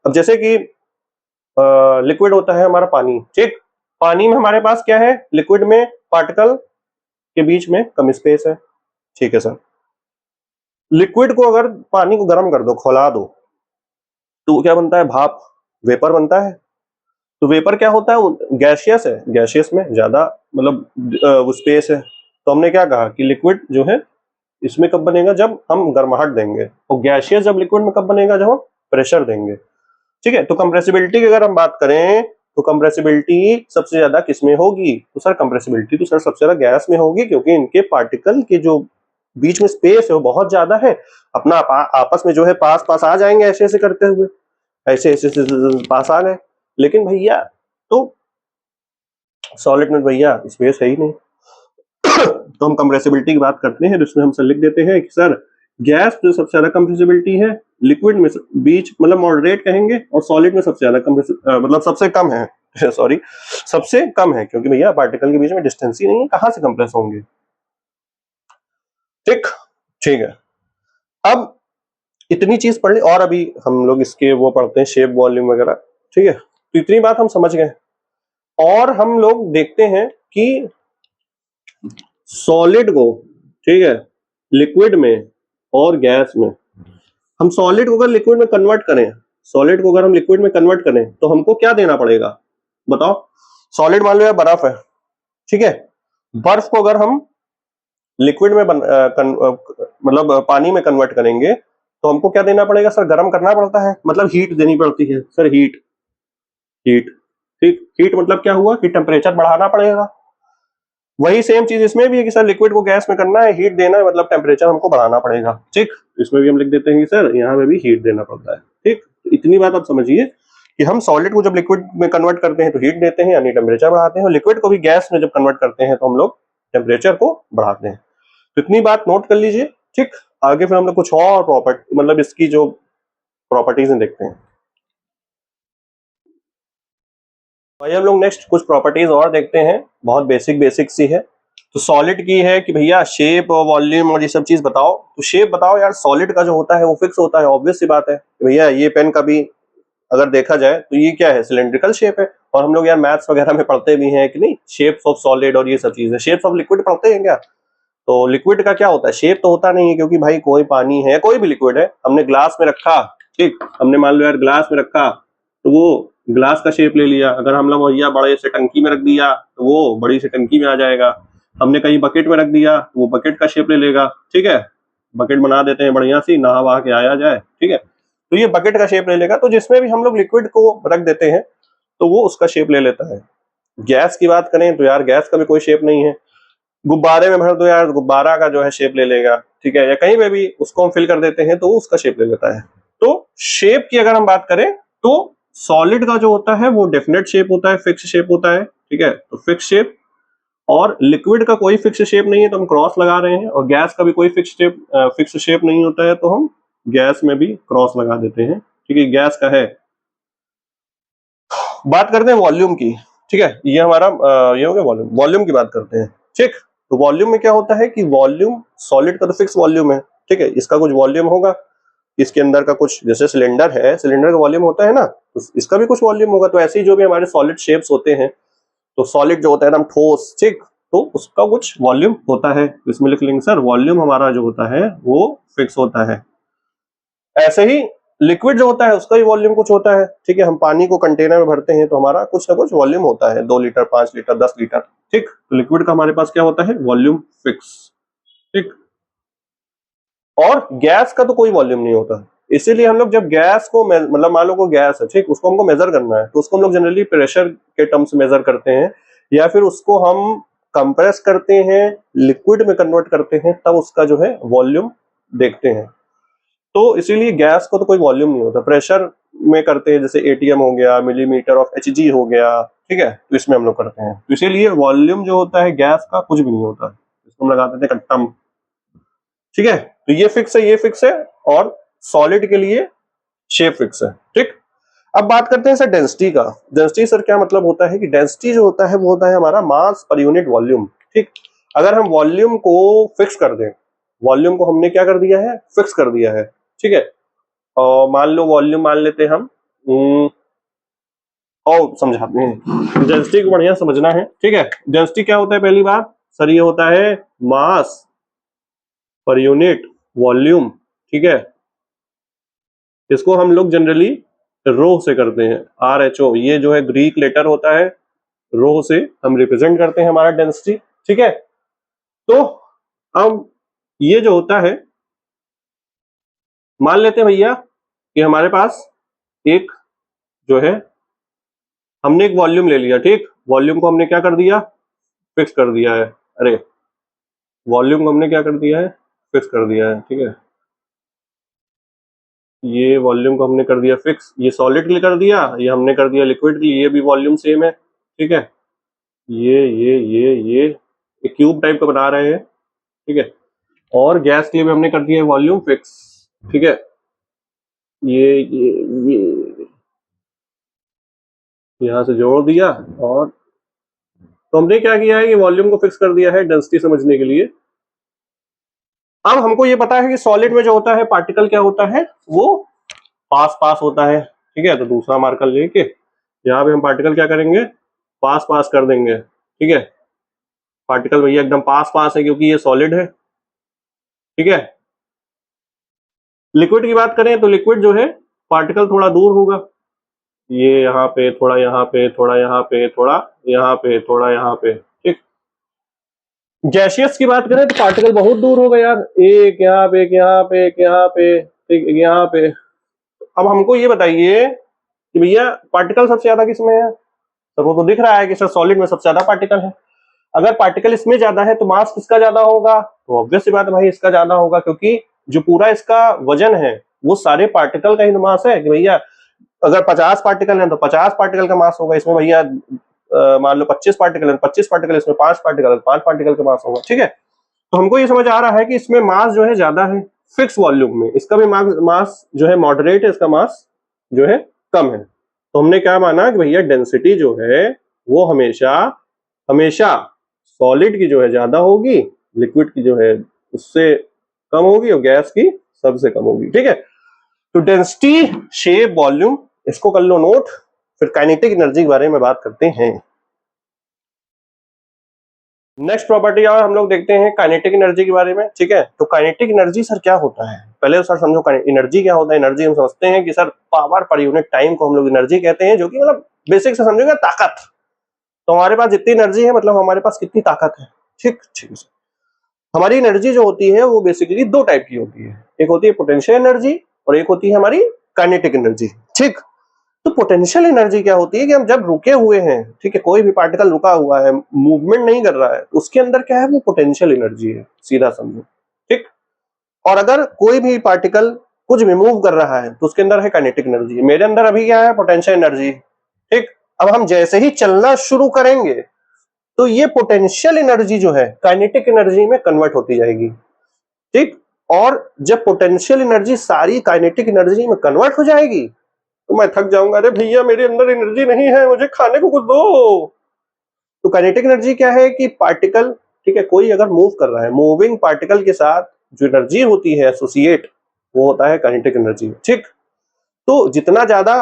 अब जैसे कि लिक्विड होता है हमारा पानी। ठीक, पानी में हमारे पास क्या है? लिक्विड में पार्टिकल के बीच में कम स्पेस है। ठीक है सर, लिक्विड को अगर पानी को गर्म कर दो, खौला दो, तो क्या बनता है? भाप, वेपर बनता है। तो वेपर क्या होता है? गैसियस है, गैसियस में ज्यादा मतलब वो स्पेस है। तो हमने क्या कहा कि लिक्विड जो है इसमें कब बनेगा? जब हम गर्माहट देंगे। और गैसियस जब लिक्विड में कब बनेगा? जब हम प्रेशर देंगे। ठीक है, तो कंप्रेसिबिलिटी की अगर हम बात करें तो कंप्रेसिबिलिटी सबसे ज्यादा किसमें होगी? तो सर कंप्रेसिबिलिटी तो सर सबसे ज्यादा गैस में होगी, क्योंकि इनके पार्टिकल के जो बीच में स्पेस है वो बहुत ज्यादा है, अपना आपस में जो है पास पास आ जाएंगे ऐसे ऐसे करते हुए, ऐसे ऐसे पास आ गए। लेकिन भैया तो सॉलिड में भैया स्पेस है ही नहीं। तो हम कंप्रेसिबिलिटी की बात करते हैं, जिसमें हम लिख देते हैं कि सर गैस जो सबसे ज्यादा कंप्रेसिबिलिटी है, लिक्विड में बीच मतलब मॉडरेट कहेंगे, और सॉलिड में सबसे ज्यादा मतलब सबसे कम है सॉरी सबसे कम है, क्योंकि भैया पार्टिकल के बीच में डिस्टेंस ही नहीं है, कहां से कंप्रेस होंगे। ठीक ठीक है, अब इतनी चीज पढ़ ली, और अभी हम लोग इसके वो पढ़ते हैं शेप वॉल्यूम वगैरह। ठीक है, तो इतनी बात हम समझ गए। और हम लोग देखते हैं कि सॉलिड को, ठीक है, लिक्विड में और गैस में, हम सॉलिड को अगर लिक्विड में कन्वर्ट करें, सॉलिड को अगर हम लिक्विड में कन्वर्ट करें तो हमको क्या देना पड़ेगा बताओ। सॉलिड मान लो यार बर्फ है, ठीक है, बर्फ को अगर हम लिक्विड में मतलब पानी में कन्वर्ट करेंगे तो हमको क्या देना पड़ेगा सर, गर्म करना पड़ता है, मतलब हीट देनी पड़ती है सर, हीट हीट। ठीक, हीट मतलब क्या हुआ कि टेम्परेचर बढ़ाना पड़ेगा। वही सेम चीज इसमें भी है कि सर लिक्विड को गैस में करना है, हीट देना है, मतलब टेम्परेचर हमको बढ़ाना पड़ेगा। ठीक, इसमें भी हम लिख देते हैं कि सर यहाँ पे भी हीट देना पड़ता है। ठीक, इतनी बात आप समझिए कि हम सॉलिड को जब लिक्विड में कन्वर्ट करते हैं तो हीट देते हैं यानी टेम्परेचर बढ़ाते हैं, और लिक्विड को भी गैस में जब कन्वर्ट करते हैं तो हम लोग टेम्परेचर को बढ़ाते हैं। तो इतनी बात नोट कर लीजिए। ठीक, आगे फिर हम लोग कुछ और प्रॉपर्टी मतलब इसकी जो प्रॉपर्टीज देखते हैं। भाई हम लोग नेक्स्ट कुछ प्रॉपर्टीज और देखते हैं, बहुत बेसिक सी है। तो सॉलिड की है कि भैया शेप और वॉल्यूम और ये सब चीज बताओ। तो शेप बताओ यार, सॉलिड का जो होता है वो फिक्स होता है, ऑब्वियस सी बात है भैया। ये पेन का भी अगर देखा जाए तो ये क्या है, सिलेंड्रिकल शेप है। और हम लोग यार मैथ्स वगैरह में पढ़ते भी हैं कि नहीं, शेप्स ऑफ सॉलिड और ये सब चीजें। शेप्स ऑफ लिक्विड पढ़ते हैं क्या? तो लिक्विड का क्या होता है, शेप तो होता नहीं है, क्योंकि भाई कोई पानी है, कोई भी लिक्विड है, हमने ग्लास में रखा, ठीक, हमने मान लो यार ग्लास में रखा तो वो ग्लास का शेप ले लिया। अगर हम लोग भैया बड़े से टंकी में रख दिया तो वो बड़ी से टंकी में आ जाएगा। हमने कहीं बकेट में रख दिया तो वो बकेट का शेप ले लेगा। ठीक है, बकेट बना देते हैं बढ़िया सी, नहा वहा के आया जाए। ठीक है, तो ये बकेट का शेप ले लेगा। तो जिसमें भी हम लोग लिक्विड को रख देते हैं तो वो उसका शेप ले लेता है। गैस की बात करें तो यार गैस का भी कोई शेप नहीं है। गुब्बारे में भर दो यार, गुब्बारा का जो है शेप ले लेगा। ठीक है, या कहीं पे भी उसको हम फिल कर देते हैं तो उसका शेप ले लेता है। तो शेप की अगर हम बात करें तो सॉलिड का जो होता है वो डेफिनेट शेप होता है, फिक्स शेप होता है। ठीक है, तो फिक्स शेप। और लिक्विड का कोई फिक्स शेप नहीं है तो हम क्रॉस लगा रहे हैं, और गैस का भी कोई फिक्स शेप नहीं होता है तो हम गैस में भी क्रॉस लगा देते हैं। ठीक है, गैस का है। बात करते हैं वॉल्यूम की। ठीक है, ये हमारा ये हो गया वॉल्यूम। वॉल्यूम की बात करते हैं। ठीक, तो वॉल्यूम में क्या होता है कि वॉल्यूम सॉलिड का तो फिक्स वॉल्यूम है। ठीक है, इसका कुछ वॉल्यूम होगा, इसके अंदर का कुछ, जैसे सिलेंडर है, सिलेंडर का वॉल्यूम होता है ना, तो इसका भी कुछ वॉल्यूम होगा। तो ऐसे ही जो भी हमारे सॉलिड शेप्स होते हैं, तो सॉलिड जो होता है ना ठोस, ठीक, तो उसका कुछ वॉल्यूम होता है। इसमें लिख लेंगे सर वॉल्यूम हमारा जो होता है वो फिक्स होता है। ऐसे ही लिक्विड जो होता है उसका भी वॉल्यूम कुछ होता है। ठीक है, हम पानी को कंटेनर में भरते हैं तो हमारा कुछ ना कुछ वॉल्यूम होता है, 2 लीटर, 5 लीटर, 10 लीटर। ठीक, तो लिक्विड का हमारे पास क्या होता है, वॉल्यूम फिक्स। ठीक, और गैस का तो कोई वॉल्यूम नहीं होता। इसीलिए हम लोग जब गैस को मतलब मान लो को गैस है, ठीक, उसको हमको मेजर करना है तो उसको हम लोग जनरली प्रेशर के टर्म्स मेजर करते हैं, या फिर उसको हम कंप्रेस करते हैं, लिक्विड में कन्वर्ट करते हैं, तब उसका जो है वॉल्यूम देखते हैं। तो इसीलिए गैस को तो कोई वॉल्यूम नहीं होता। प्रेशर में करते हैं, जैसे एटीएम हो गया, मिलीमीटर ऑफ एचजी हो गया। ठीक है, तो इसमें हम लोग करते हैं। तो इसीलिए वॉल्यूम जो होता है गैस का कुछ भी नहीं होता, इसको हम लगा देते हैं कट्टम। ठीक है, तो ये फिक्स है, ये फिक्स है, और सॉलिड के लिए शेप फिक्स है। ठीक, अब बात करते हैं सर डेंसिटी का। डेंसिटी सर क्या मतलब होता है कि डेंसिटी जो होता है वो होता है हमारा मास पर यूनिट वॉल्यूम। ठीक, अगर हम वॉल्यूम को फिक्स कर दें, वॉल्यूम को हमने क्या कर दिया है, फिक्स कर दिया है। ठीक है, और मान लो वॉल्यूम मान लेते हैं हम, और समझाते हैं। डेंसिटी को बढ़िया समझना है। ठीक है, डेंसिटी क्या होता है, पहली बात सर ये होता है मास पर यूनिट वॉल्यूम। ठीक है, इसको हम लोग जनरली रो से करते हैं, RHO, ये जो है ग्रीक लेटर होता है, रो से हम रिप्रेजेंट करते हैं हमारा डेंसिटी। ठीक है, तो अब ये जो होता है, मान लेते हैं भैया कि हमारे पास एक जो है, हमने एक वॉल्यूम ले लिया। ठीक, वॉल्यूम को हमने क्या कर दिया, फिक्स कर दिया है। अरे वॉल्यूम को हमने क्या कर दिया है, फिक्स कर दिया है, ठीक है। ये वॉल्यूम को हमने कर दिया फिक्स, ये सॉलिड के लिए कर दिया, ये हमने कर दिया लिक्विड के लिए, ये भी वॉल्यूम सेम है, ठीक है। ये एक क्यूब टाइप का बना रहे हैं, ठीक है। और गैस के लिए भी हमने कर दिया है वॉल्यूम फिक्स, ठीक है। ये यहां से जोड़ दिया, और तो हमने क्या किया है कि वॉल्यूम को फिक्स कर दिया है डेंसिटी समझने के लिए। अब हमको ये पता है कि सॉलिड में जो होता है पार्टिकल क्या होता है, वो पास पास होता है, ठीक है। तो दूसरा मार्कर लेके यहाँ पे हम पार्टिकल क्या करेंगे, पास पास कर देंगे, ठीक है। पार्टिकल भैया एकदम पास पास है क्योंकि ये सॉलिड है, ठीक है। लिक्विड की बात करें तो लिक्विड जो है पार्टिकल थोड़ा दूर होगा, ये यहाँ पे थोड़ा, यहाँ पे थोड़ा, यहाँ पे थोड़ा, यहाँ पे थोड़ा, यहाँ पे, ठीक। गैसियस की बात करें तो पार्टिकल बहुत दूर होगा यार, एक यहाँ पे, एक यहाँ पे, एक यहाँ पे, एक यहाँ पे। अब हमको ये बताइए कि भैया पार्टिकल सबसे ज्यादा किसमें है, तो वो तो दिख रहा है कि सर सॉलिड में सबसे ज्यादा पार्टिकल है। अगर पार्टिकल इसमें ज्यादा है तो मास किसका ज्यादा होगा, तो ऑब्वियस सी बात है भाई इसका ज्यादा होगा, क्योंकि जो पूरा इसका वजन है वो सारे पार्टिकल का ही मास है कि भैया अगर 50 पार्टिकल हैं तो 50 पार्टिकल का मास होगा इसमें, भैया मान लो 25 पार्टिकल है, 25 पार्टिकल इसमें, 5 पार्टिकल, 5 पार्टिकल का मास होगा, ठीक है। तो हमको ये समझ आ रहा है कि इसमें मास जो है ज्यादा है फिक्स वॉल्यूम में, इसका भी मास जो है मॉडरेट है, इसका मास जो है कम है। तो हमने क्या माना कि भैया डेंसिटी जो है वो हमेशा हमेशा सॉलिड की जो है ज्यादा होगी, लिक्विड की जो है उससे कम होगी, और गैस की सबसे कम होगी, ठीक है। तो डेंसिटी, शेप, वॉल्यूम, इसको कर लो नोट। फिर काइनेटिक एनर्जी के बारे में बात करते हैं। नेक्स्ट प्रॉपर्टी और हम लोग देखते हैं काइनेटिक एनर्जी के बारे में, ठीक है। तो काइनेटिक एनर्जी सर क्या होता है, पहले सर समझो एनर्जी क्या होता है। एनर्जी हम समझते हैं कि sir power per unit time को हम लोग एनर्जी कहते हैं, जो कि मतलब बेसिक से समझोगे ताकत। तो हमारे पास जितनी एनर्जी है मतलब हमारे पास कितनी ताकत है, ठीक ठीक। हमारी एनर्जी जो होती है वो बेसिकली दो टाइप की होती है, एक होती है पोटेंशियल एनर्जी और एक होती है हमारी काइनेटिक एनर्जी, ठीक। तो पोटेंशियल एनर्जी क्या होती है कि हम जब रुके हुए हैं, ठीक है, कोई भी पार्टिकल रुका हुआ है, मूवमेंट नहीं कर रहा है, उसके अंदर क्या है, वो पोटेंशियल एनर्जी है, सीधा समझो, ठीक। और अगर कोई भी पार्टिकल कुछ भी मूव कर रहा है तो उसके अंदर है काइनेटिक एनर्जी। मेरे अंदर अभी क्या है, पोटेंशियल एनर्जी, ठीक। अब हम जैसे ही चलना शुरू करेंगे तो ये पोटेंशियल एनर्जी जो है काइनेटिक एनर्जी में कन्वर्ट होती जाएगी, ठीक। और जब पोटेंशियल एनर्जी सारी काइनेटिक एनर्जी में कन्वर्ट हो जाएगी तो मैं थक जाऊंगा, अरे भैया मेरे अंदर एनर्जी नहीं है, मुझे खाने को कुछ दो। तो काइनेटिक एनर्जी क्या है कि पार्टिकल, ठीक है, कोई अगर मूव कर रहा है, मूविंग पार्टिकल के साथ जो एनर्जी होती है एसोसिएट, वो होता है काइनेटिक एनर्जी, ठीक। तो जितना ज्यादा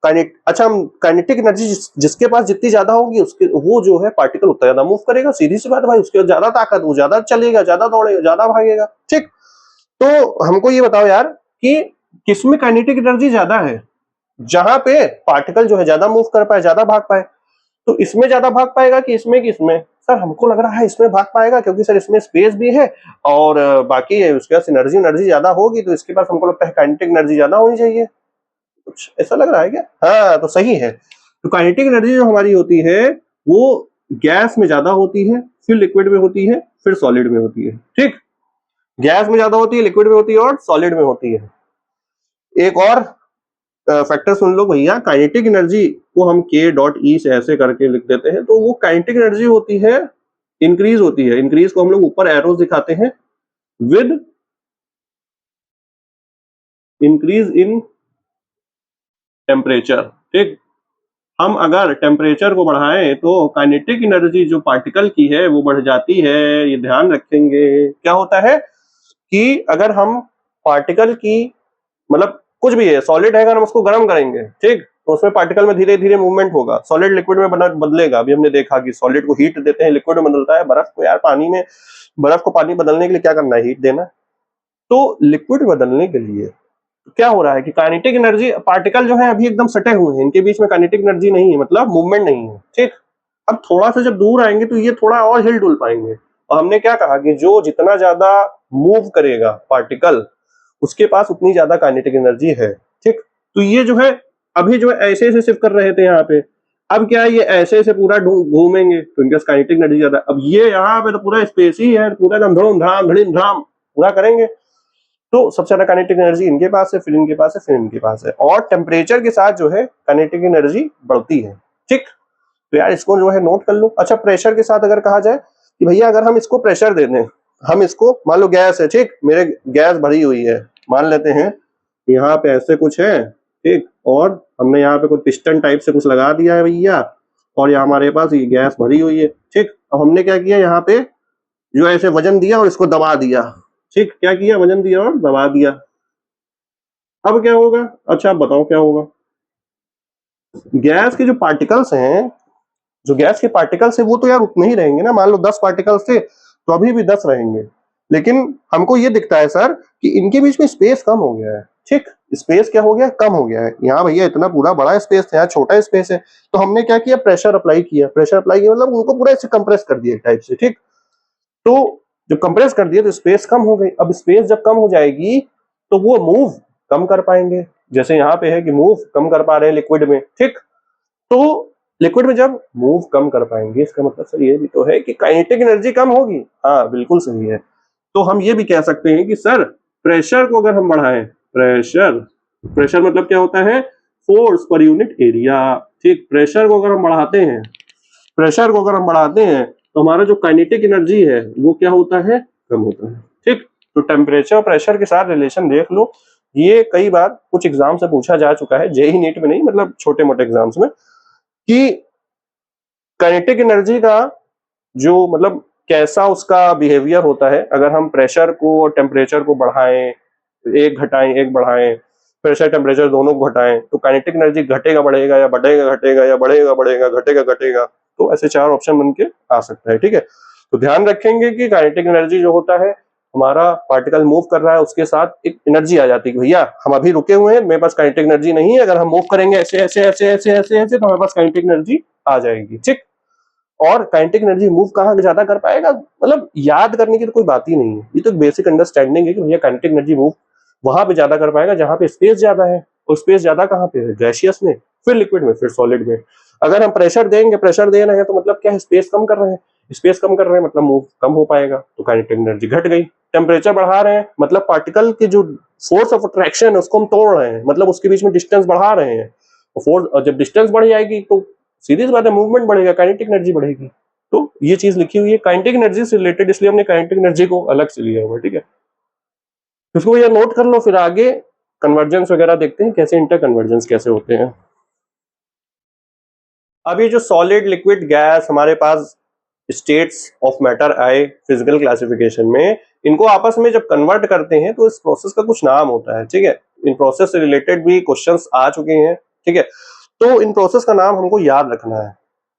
अच्छा, हम काइनेटिक एनर्जी जिसके पास जितनी ज्यादा होगी उसके वो जो है पार्टिकल उतना ज्यादा मूव करेगा, सीधी सी बात है भाई, उसके ज्यादा ताकत, वो ज्यादा चलेगा, ज्यादा दौड़ेगा, ज्यादा भागेगा, ठीक। तो हमको ये बताओ यार कि किसमें काइनेटिक एनर्जी ज्यादा है, जहां पे पार्टिकल जो है ज्यादा मूव कर पाए, ज्यादा भाग पाए। तो इसमें ज्यादा भाग पाएगा कि इसमें, कि इसमें? सर हमको लग रहा है इसमें भाग पाएगा, क्योंकि सर इसमें स्पेस भी है और बाकी है उसके पास एनर्जी ज्यादा होगी, तो इसके पास हमको लगता है काइनेटिक एनर्जी ज्यादा होनी चाहिए। कुछ ऐसा लग रहा है क्या? हाँ, तो सही है। तो काइनेटिक एनर्जी जो हमारी होती है वो गैस में ज्यादा होती है, फिर लिक्विड में होती है, फिर सॉलिड में होती है, ठीक। गैस में ज्यादा होती है, लिक्विड में होती है और सॉलिड में होती है। एक और फैक्टर सुन लो भैया, काइनेटिक एनर्जी को हम k डॉट ई से ऐसे करके लिख देते हैं, तो वो काइनेटिक एनर्जी होती है, इंक्रीज होती है। इंक्रीज को हम लोग ऊपर एरोस दिखाते हैं, विद इंक्रीज इन टेम्परेचर, ठीक। हम अगर टेम्परेचर को बढ़ाएं तो काइनेटिक एनर्जी जो पार्टिकल की है वो बढ़ जाती है, ये ध्यान रखेंगे। क्या होता है कि अगर हम पार्टिकल की, मतलब कुछ भी है, सॉलिड है, अगर हम उसको गर्म करेंगे, ठीक, तो उसमें पार्टिकल में धीरे धीरे मूवमेंट होगा, सॉलिड लिक्विड में बदलेगा। अभी हमने देखा कि सॉलिड को हीट देते हैं, लिक्विड में बदलता है। बर्फ को यार पानी में, बर्फ को पानी बदलने के लिए क्या करना है, हीट देना। तो लिक्विड बदलने के लिए क्या हो रहा है कि काइनेटिक एनर्जी, पार्टिकल जो है अभी एकदम सटे हुए हैं, इनके बीच में काइनेटिक एनर्जी नहीं है, मतलब मूवमेंट नहीं है, ठीक। अब थोड़ा सा जब दूर आएंगे तो ये थोड़ा और हिल डुल पाएंगे। और हमने क्या कहा कि जो जितना ज्यादा मूव करेगा पार्टिकल, उसके पास उतनी ज्यादा काइनेटिक एनर्जी है, ठीक। तो ये जो है अभी जो है ऐसे ऐसे शिफ्ट कर रहे थे यहाँ पे, अब क्या है, ये ऐसे ऐसे पूरा घूमेंगे तो इनके पास काइनेटिक एनर्जी ज्यादा। अब ये यहाँ पे तो पूरा स्पेस ही है, पूरा एकदम धड़म धड़ाम धड़ीम धड़ाम, पूरा करेंगे। तो सबसे ज्यादा काइनेटिक एनर्जी इनके पास है, फिर इनके पास है, फिर इनके पास है, और टेम्परेचर के साथ जो है काइनेटिक एनर्जी बढ़ती है। ठीक, तो यार इसको जो है नोट कर लो। अच्छा, प्रेशर के साथ अगर कहा जाए कि भैया अगर हम इसको प्रेशर दे दें, हम इसको मान लो गैस है, ठीक, मेरे गैस भरी हुई है, मान लेते हैं यहाँ पे ऐसे कुछ है, ठीक, और हमने यहाँ पे कुछ पिस्टन टाइप से कुछ लगा दिया है भैया, और यहाँ हमारे पास ये गैस भरी हुई है। ठीक, अब हमने क्या किया, यहाँ पे जो ऐसे वजन दिया और इसको दबा दिया। ठीक, क्या किया, वजन दिया और दबा दिया। अब क्या होगा, अच्छा आप बताओ क्या होगा। गैस के जो पार्टिकल्स हैं, जो गैस के पार्टिकल्स है वो तो यार उतने ही रहेंगे ना। मान लो 10 पार्टिकल्स थे तो अभी भी 10 रहेंगे, लेकिन हमको ये दिखता है सर कि इनके बीच में स्पेस कम हो गया है। ठीक, स्पेस क्या हो गया, कम हो गया है। यहाँ भैया इतना पूरा बड़ा स्पेस था, यहाँ छोटा स्पेस है, तो हमने क्या किया, प्रेशर अप्लाई किया। प्रेशर अप्लाई किया मतलब उनको पूरा ऐसे कंप्रेस कर दिया टाइप से। ठीक, तो जब कंप्रेस कर दिया तो स्पेस कम हो गई। अब स्पेस जब कम हो जाएगी तो वो मूव कम कर पाएंगे, जैसे यहाँ पे है कि मूव कम कर पा रहे हैं लिक्विड में। ठीक, तो लिक्विड में जब मूव कम कर पाएंगे, इसका मतलब सर ये भी तो है कि काइनेटिक एनर्जी कम होगी। हाँ बिल्कुल सही है। तो हम ये भी कह सकते हैं कि सर प्रेशर को अगर हम बढ़ाएं, प्रेशर, प्रेशर मतलब क्या होता है, फोर्स पर यूनिट एरिया। ठीक, प्रेशर को अगर हम बढ़ाते हैं, प्रेशर को अगर हम बढ़ाते हैं तो हमारा जो काइनेटिक एनर्जी है वो क्या होता है, कम होता है। ठीक, तो टेम्परेचर और प्रेशर के साथ रिलेशन देख लो। ये कई बार कुछ एग्जाम से पूछा जा चुका है, जेईई नीट में नहीं, मतलब छोटे मोटे एग्जाम्स में, कि काइनेटिक एनर्जी का जो मतलब कैसा उसका बिहेवियर होता है अगर हम प्रेशर को और टेम्परेचर को बढ़ाएं, एक घटाएं एक बढ़ाएं, प्रेशर टेम्परेचर दोनों को घटाएं, तो काइनेटिक एनर्जी घटेगा बढ़ेगा, या बढ़ेगा घटेगा, या बढ़ेगा बढ़ेगा, घटेगा घटेगा। तो ऐसे 4 ऑप्शन बन के आ सकता है। ठीक है, तो ध्यान रखेंगे कि काइनेटिक एनर्जी जो होता है, हमारा पार्टिकल मूव कर रहा है उसके साथ एक एनर्जी आ जाती है, भैया हम अभी रुके हुए हैं, मेरे पास काइनेटिक एनर्जी नहीं है, अगर हम मूव करेंगे ऐसे ऐसे ऐसे ऐसे ऐसे ऐसे तो हमारे पास काइनेटिक एनर्जी आ जाएगी। ठीक, और काइनेटिक एनर्जी मूव कहाँ ज्यादा कर पाएगा, मतलब याद करने की तो कोई बात ही नहीं है, ये तो बेसिक अंडरस्टैंडिंग है कि भैया काइनेटिक एनर्जी मूव वहां पे ज्यादा कर पाएगा जहां पे स्पेस ज्यादा है। और स्पेस ज्यादा कहाँ पे है, गैसियस में, फिर लिक्विड में, फिर सॉलिड में। अगर हम प्रेशर देंगे, प्रेशर दे रहे हैं तो मतलब क्या है, स्पेस कम कर रहे हैं, स्पेस कम कर रहे हैं मतलब मूव कम हो पाएगा, तो काइनेटिक एनर्जी घट गई। टेम्परेचर बढ़ा रहे हैं मतलब पार्टिकल के जो फोर्स ऑफ अट्रैक्शन है उसको हम तोड़ रहे हैं, मतलब उसके बीच में डिस्टेंस बढ़ा रहे हैं। फोर्स, और जब डिस्टेंस बढ़ जाएगी तो सीधी सी बात है, मूवमेंट बढ़ेगा, काइनेटिक एनर्जी बढ़ेगी। तो ये चीज लिखी हुई है काइनेटिक एनर्जी से रिलेटेड, इसलिए हमने काइनेटिक एनर्जी को अलग से लिया हुआ है। ठीक है, इसको ये नोट कर लो, फिर आगे कन्वर्जेंस वगैरह देखते हैं कैसे, इंटर कन्वर्जेंस कैसे होते हैं। अब ये जो सॉलिड लिक्विड गैस हमारे पास स्टेट्स ऑफ मैटर आए फिजिकल क्लासिफिकेशन में, इनको आपस में जब कन्वर्ट करते हैं तो इस प्रोसेस का कुछ नाम होता है। ठीक है, इन प्रोसेस से रिलेटेड भी क्वेश्चंस आ चुके हैं। ठीक है, तो इन प्रोसेस का नाम हमको याद रखना है।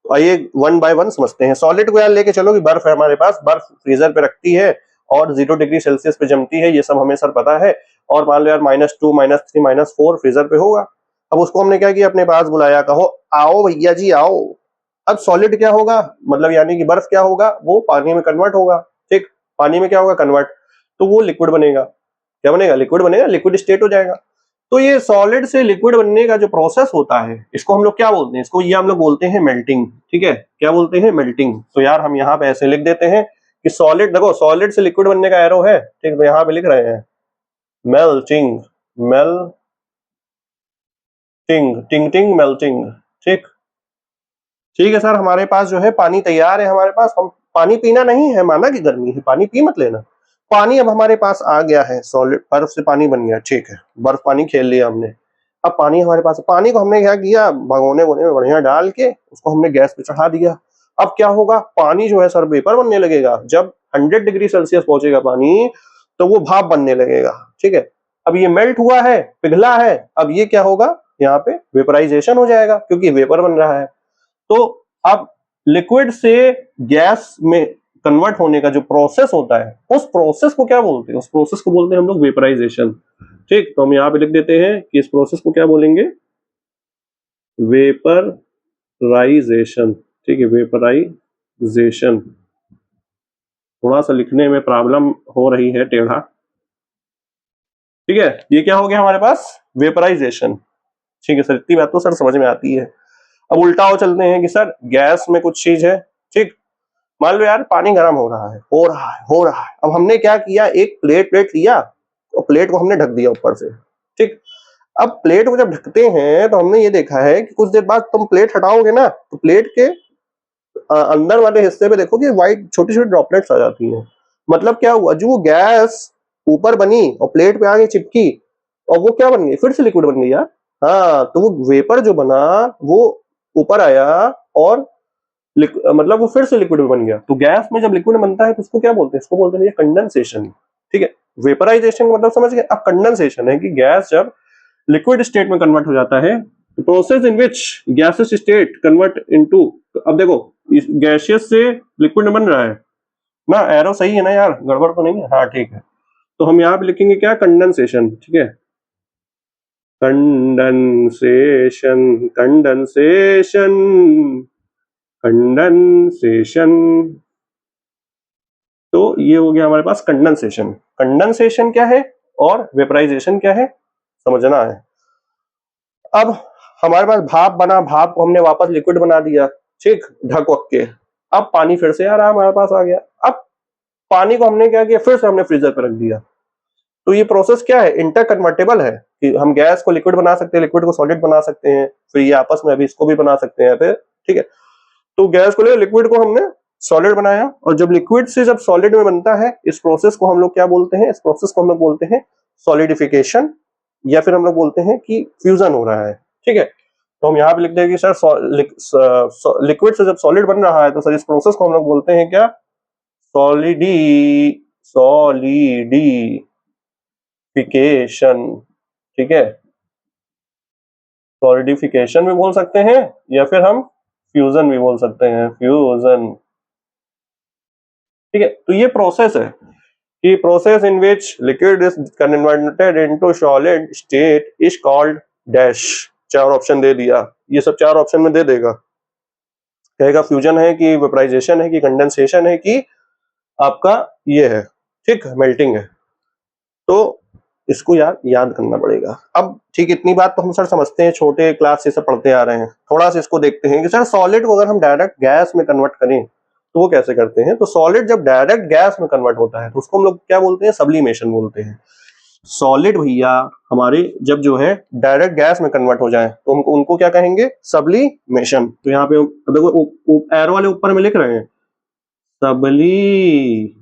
तो आइए वन बाय वन समझते हैं। सॉलिड को यार लेके चलो कि बर्फ है हमारे पास, बर्फ फ्रीजर पे रखती है और 0 डिग्री सेल्सियस पे जमती है, ये सब हमें सर पता है। और मान लो यार -2 -3 -4 फ्रीजर पे होगा। अब उसको हमने क्या किया, अपने पास बुलाया, कहो आओ भैया जी आओ। अब सॉलिड क्या होगा, मतलब यानी कि बर्फ क्या होगा, वो पानी में कन्वर्ट होगा। ठीक, पानी में क्या होगा, कन्वर्ट, तो वो लिक्विड बनेगा। क्या बनेगा, लिक्विड बनेगा, लिक्विड स्टेट हो जाएगा। तो ये सॉलिड से लिक्विड बनने का जो प्रोसेस होता है, इसको हम लोग क्या बोलते हैं, इसको ये हम लोग बोलते हैं मेल्टिंग। ठीक है, क्या बोलते हैं, मेल्टिंग। तो यार हम यहाँ पे ऐसे लिख देते हैं कि सॉलिड, देखो सॉलिड से लिक्विड बनने का एरो है, ठीक, तो यहाँ पे लिख रहे हैं मेल्टिंग, मेल्टिंग, टिंग टिंग मेल्टिंग। ठीक, ठीक है सर, हमारे पास जो है पानी तैयार है, हमारे पास, हम पानी पीना नहीं है, माना कि गर्मी है, पानी पी मत लेना। पानी अब हमारे पास आ गया है, सॉलिड, बर्फ से पानी बन गया। ठीक है, बर्फ पानी खेल लिया हमने। अब पानी हमारे पास, पानी को हमने क्या किया, भगोने वोने में बढ़िया डाल के उसको हमने गैस पे चढ़ा दिया। अब क्या होगा, पानी जो है सर वेपर बनने लगेगा। जब 100 डिग्री सेल्सियस पहुंचेगा पानी तो वो भाप बनने लगेगा। ठीक है, अब ये मेल्ट हुआ है, पिघला है, अब ये क्या होगा, यहाँ पे वेपराइजेशन हो जाएगा क्योंकि वेपर बन रहा है। तो अब लिक्विड से गैस में कन्वर्ट होने का जो प्रोसेस होता है, उस प्रोसेस को क्या बोलते हैं, उस प्रोसेस को बोलते हैं हम लोग वेपराइजेशन। ठीक, तो हम यहाँ पे लिख देते हैं कि इस प्रोसेस को क्या बोलेंगे, वेपराइजेशन। ठीक है, वेपराइजेशन। थोड़ा सा लिखने में प्रॉब्लम हो रही है, टेढ़ा। ठीक है, ये क्या हो गया हमारे पास, वेपराइजेशन। ठीक है सर, इतनी बात तो सर समझ में आती है। अब उल्टा हो चलते हैं कि सर गैस में कुछ चीज है, ठीक, मान लो यार पानी गर्म हो रहा है, हो रहा है, हो रहा है। अब हमने क्या किया, एक प्लेट लिया और प्लेट को हमने ढक दिया ऊपर से, ठीक। अब प्लेट को जब ढकते हैं तो हमने ये देखा है कि कुछ देर बाद तुम प्लेट हटाओगे ना, तो प्लेट के अंदर वाले हिस्से पे देखो कि व्हाइट छोटी छोटी ड्रॉपलेट्स आ जाती हैं। मतलब क्या हुआ, जो गैस ऊपर बनी और प्लेट पे आगे चिपकी और वो क्या बन गई, फिर से लिक्विड बन गई यार। हाँ, तो वो वेपर जो बना वो ऊपर आया और मतलब वो फिर से लिक्विड बन गया। तो गैस में जब लिक्विड बनता है तो उसको क्या बोलते हैं, इसको बोलते हैं कंडेंसेशन, ठीक है। वेपराइजेशन का मतलब समझ गए। अब कंडेंसेशन है कि गैस जब लिक्विड स्टेट में कन्वर्ट हो जाता है, process in which gases state convert into, अब देखो गैसियस से लिक्विड बन रहा है ना, एरो सही है ना यार, गड़बड़ तो नहीं है, हाँ ठीक है। तो हम यहाँ पे लिखेंगे क्या, कंडेंसेशन, ठीक है। Condensation, condensation, condensation. तो ये हो गया हमारे पास कंडेंसेशन। कंडेंसेशन क्या है और वेपराइजेशन क्या है, समझना है। अब हमारे पास भाप बना, भाप को हमने वापस लिक्विड बना दिया, ठीक, ढक वक के। अब पानी फिर से यार हमारे पास आ गया। अब पानी को हमने क्या किया, फिर से हमने फ्रीजर पर रख दिया। तो ये प्रोसेस क्या है, इंटर कन्वर्टेबल है कि हम गैस को लिक्विड बना सकते हैं, लिक्विड को सॉलिड बना सकते हैं, फिर ये आपस में अभी इसको भी बना सकते हैं फिर, ठीक है। तो गैस को ले, लिक्विड को हमने सॉलिड बनाया, और जब लिक्विड से जब सॉलिड में बनता है, इस प्रोसेस को हम लोग क्या बोलते हैं, इस प्रोसेस को हम लोग बोलते हैं सॉलिडिफिकेशन, या फिर हम लोग बोलते हैं कि फ्यूजन हो रहा है, ठीक है। तो हम यहाँ पे लिख देंगे सर लिक्विड से जब सॉलिड बन रहा है तो सर इस प्रोसेस को हम लोग बोलते हैं क्या, सॉलिडिफिकेशन, ठीक है। सॉलिडिफिकेशन भी बोल सकते हैं या फिर हम फ्यूजन भी बोल सकते हैं, फ्यूजन, ठीक है। तो ये प्रोसेस है कि process in which liquid is converted into solid state is called dash. चार ऑप्शन दे दिया, ये सब चार ऑप्शन में दे देगा, कहेगा फ्यूजन है कि वेपराइजेशन है कि कंडेंसेशन है कि आपका ये है, ठीक, मेल्टिंग है। तो इसको याद करना पड़ेगा। अब ठीक, इतनी बात तो हम सर समझते हैं, छोटे क्लास से सब पढ़ते आ रहे हैं। थोड़ा सा इसको देखते हैं कि सर सॉलिड को अगर हम डायरेक्ट गैस में कन्वर्ट करें तो वो कैसे करते हैं। तो सॉलिड जब डायरेक्ट गैस में कन्वर्ट होता है तो उसको हम लोग क्या बोलते हैं, सब्लिमेशन बोलते हैं। सॉलिड भैया हमारे जब जो है डायरेक्ट गैस में कन्वर्ट हो जाए तो उनको क्या कहेंगे, सब्लिमेशन। तो यहाँ पे देखो एरो वाले ऊपर में लिख रहे हैं सब्लिमेशन।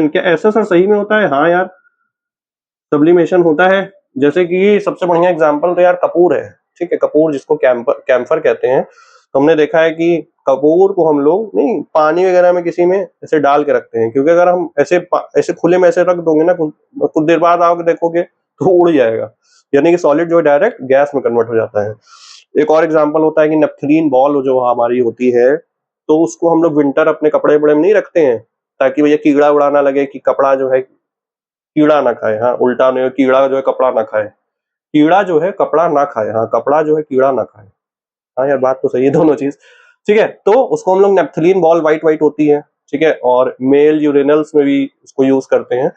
क्या ऐसा सर सही में होता है? हाँ यार, सब्लिमेशन होता है। जैसे कि सबसे बढ़िया एग्जांपल तो यार कपूर है, ठीक है। कपूर जिसको कैम्फर कहते हैं, तो हमने देखा है कि कपूर को हम लोग नहीं पानी वगैरह में किसी में ऐसे डाल के रखते हैं, क्योंकि अगर हम ऐसे खुले में ऐसे रख दोगे ना, कुछ देर बाद आओगे देखोगे तो उड़ जाएगा। यानी कि सॉलिड जो है डायरेक्ट गैस में कन्वर्ट हो जाता है। एक और एग्जाम्पल होता है कि नेपथलीन बॉल जो हमारी होती है, तो उसको हम लोग विंटर अपने कपड़े वपड़े में नहीं रखते हैं, ताकि भैया कीड़ा उड़ा ना लगे, कि कपड़ा जो है कीड़ा ना खाए। हाँ, उल्टा नहीं, कीड़ा जो है कपड़ा ना खाए, कीड़ा जो है कपड़ा ना खाए, हाँ, कपड़ा जो है कीड़ा ना खाए। हाँ यार, बात तो सही है दोनों चीज, ठीक है। तो उसको हम लोग नेपथलीन बॉल वाइट वाइट होती है, ठीक है, और मेल यूरिनल्स में भी उसको यूज करते हैं।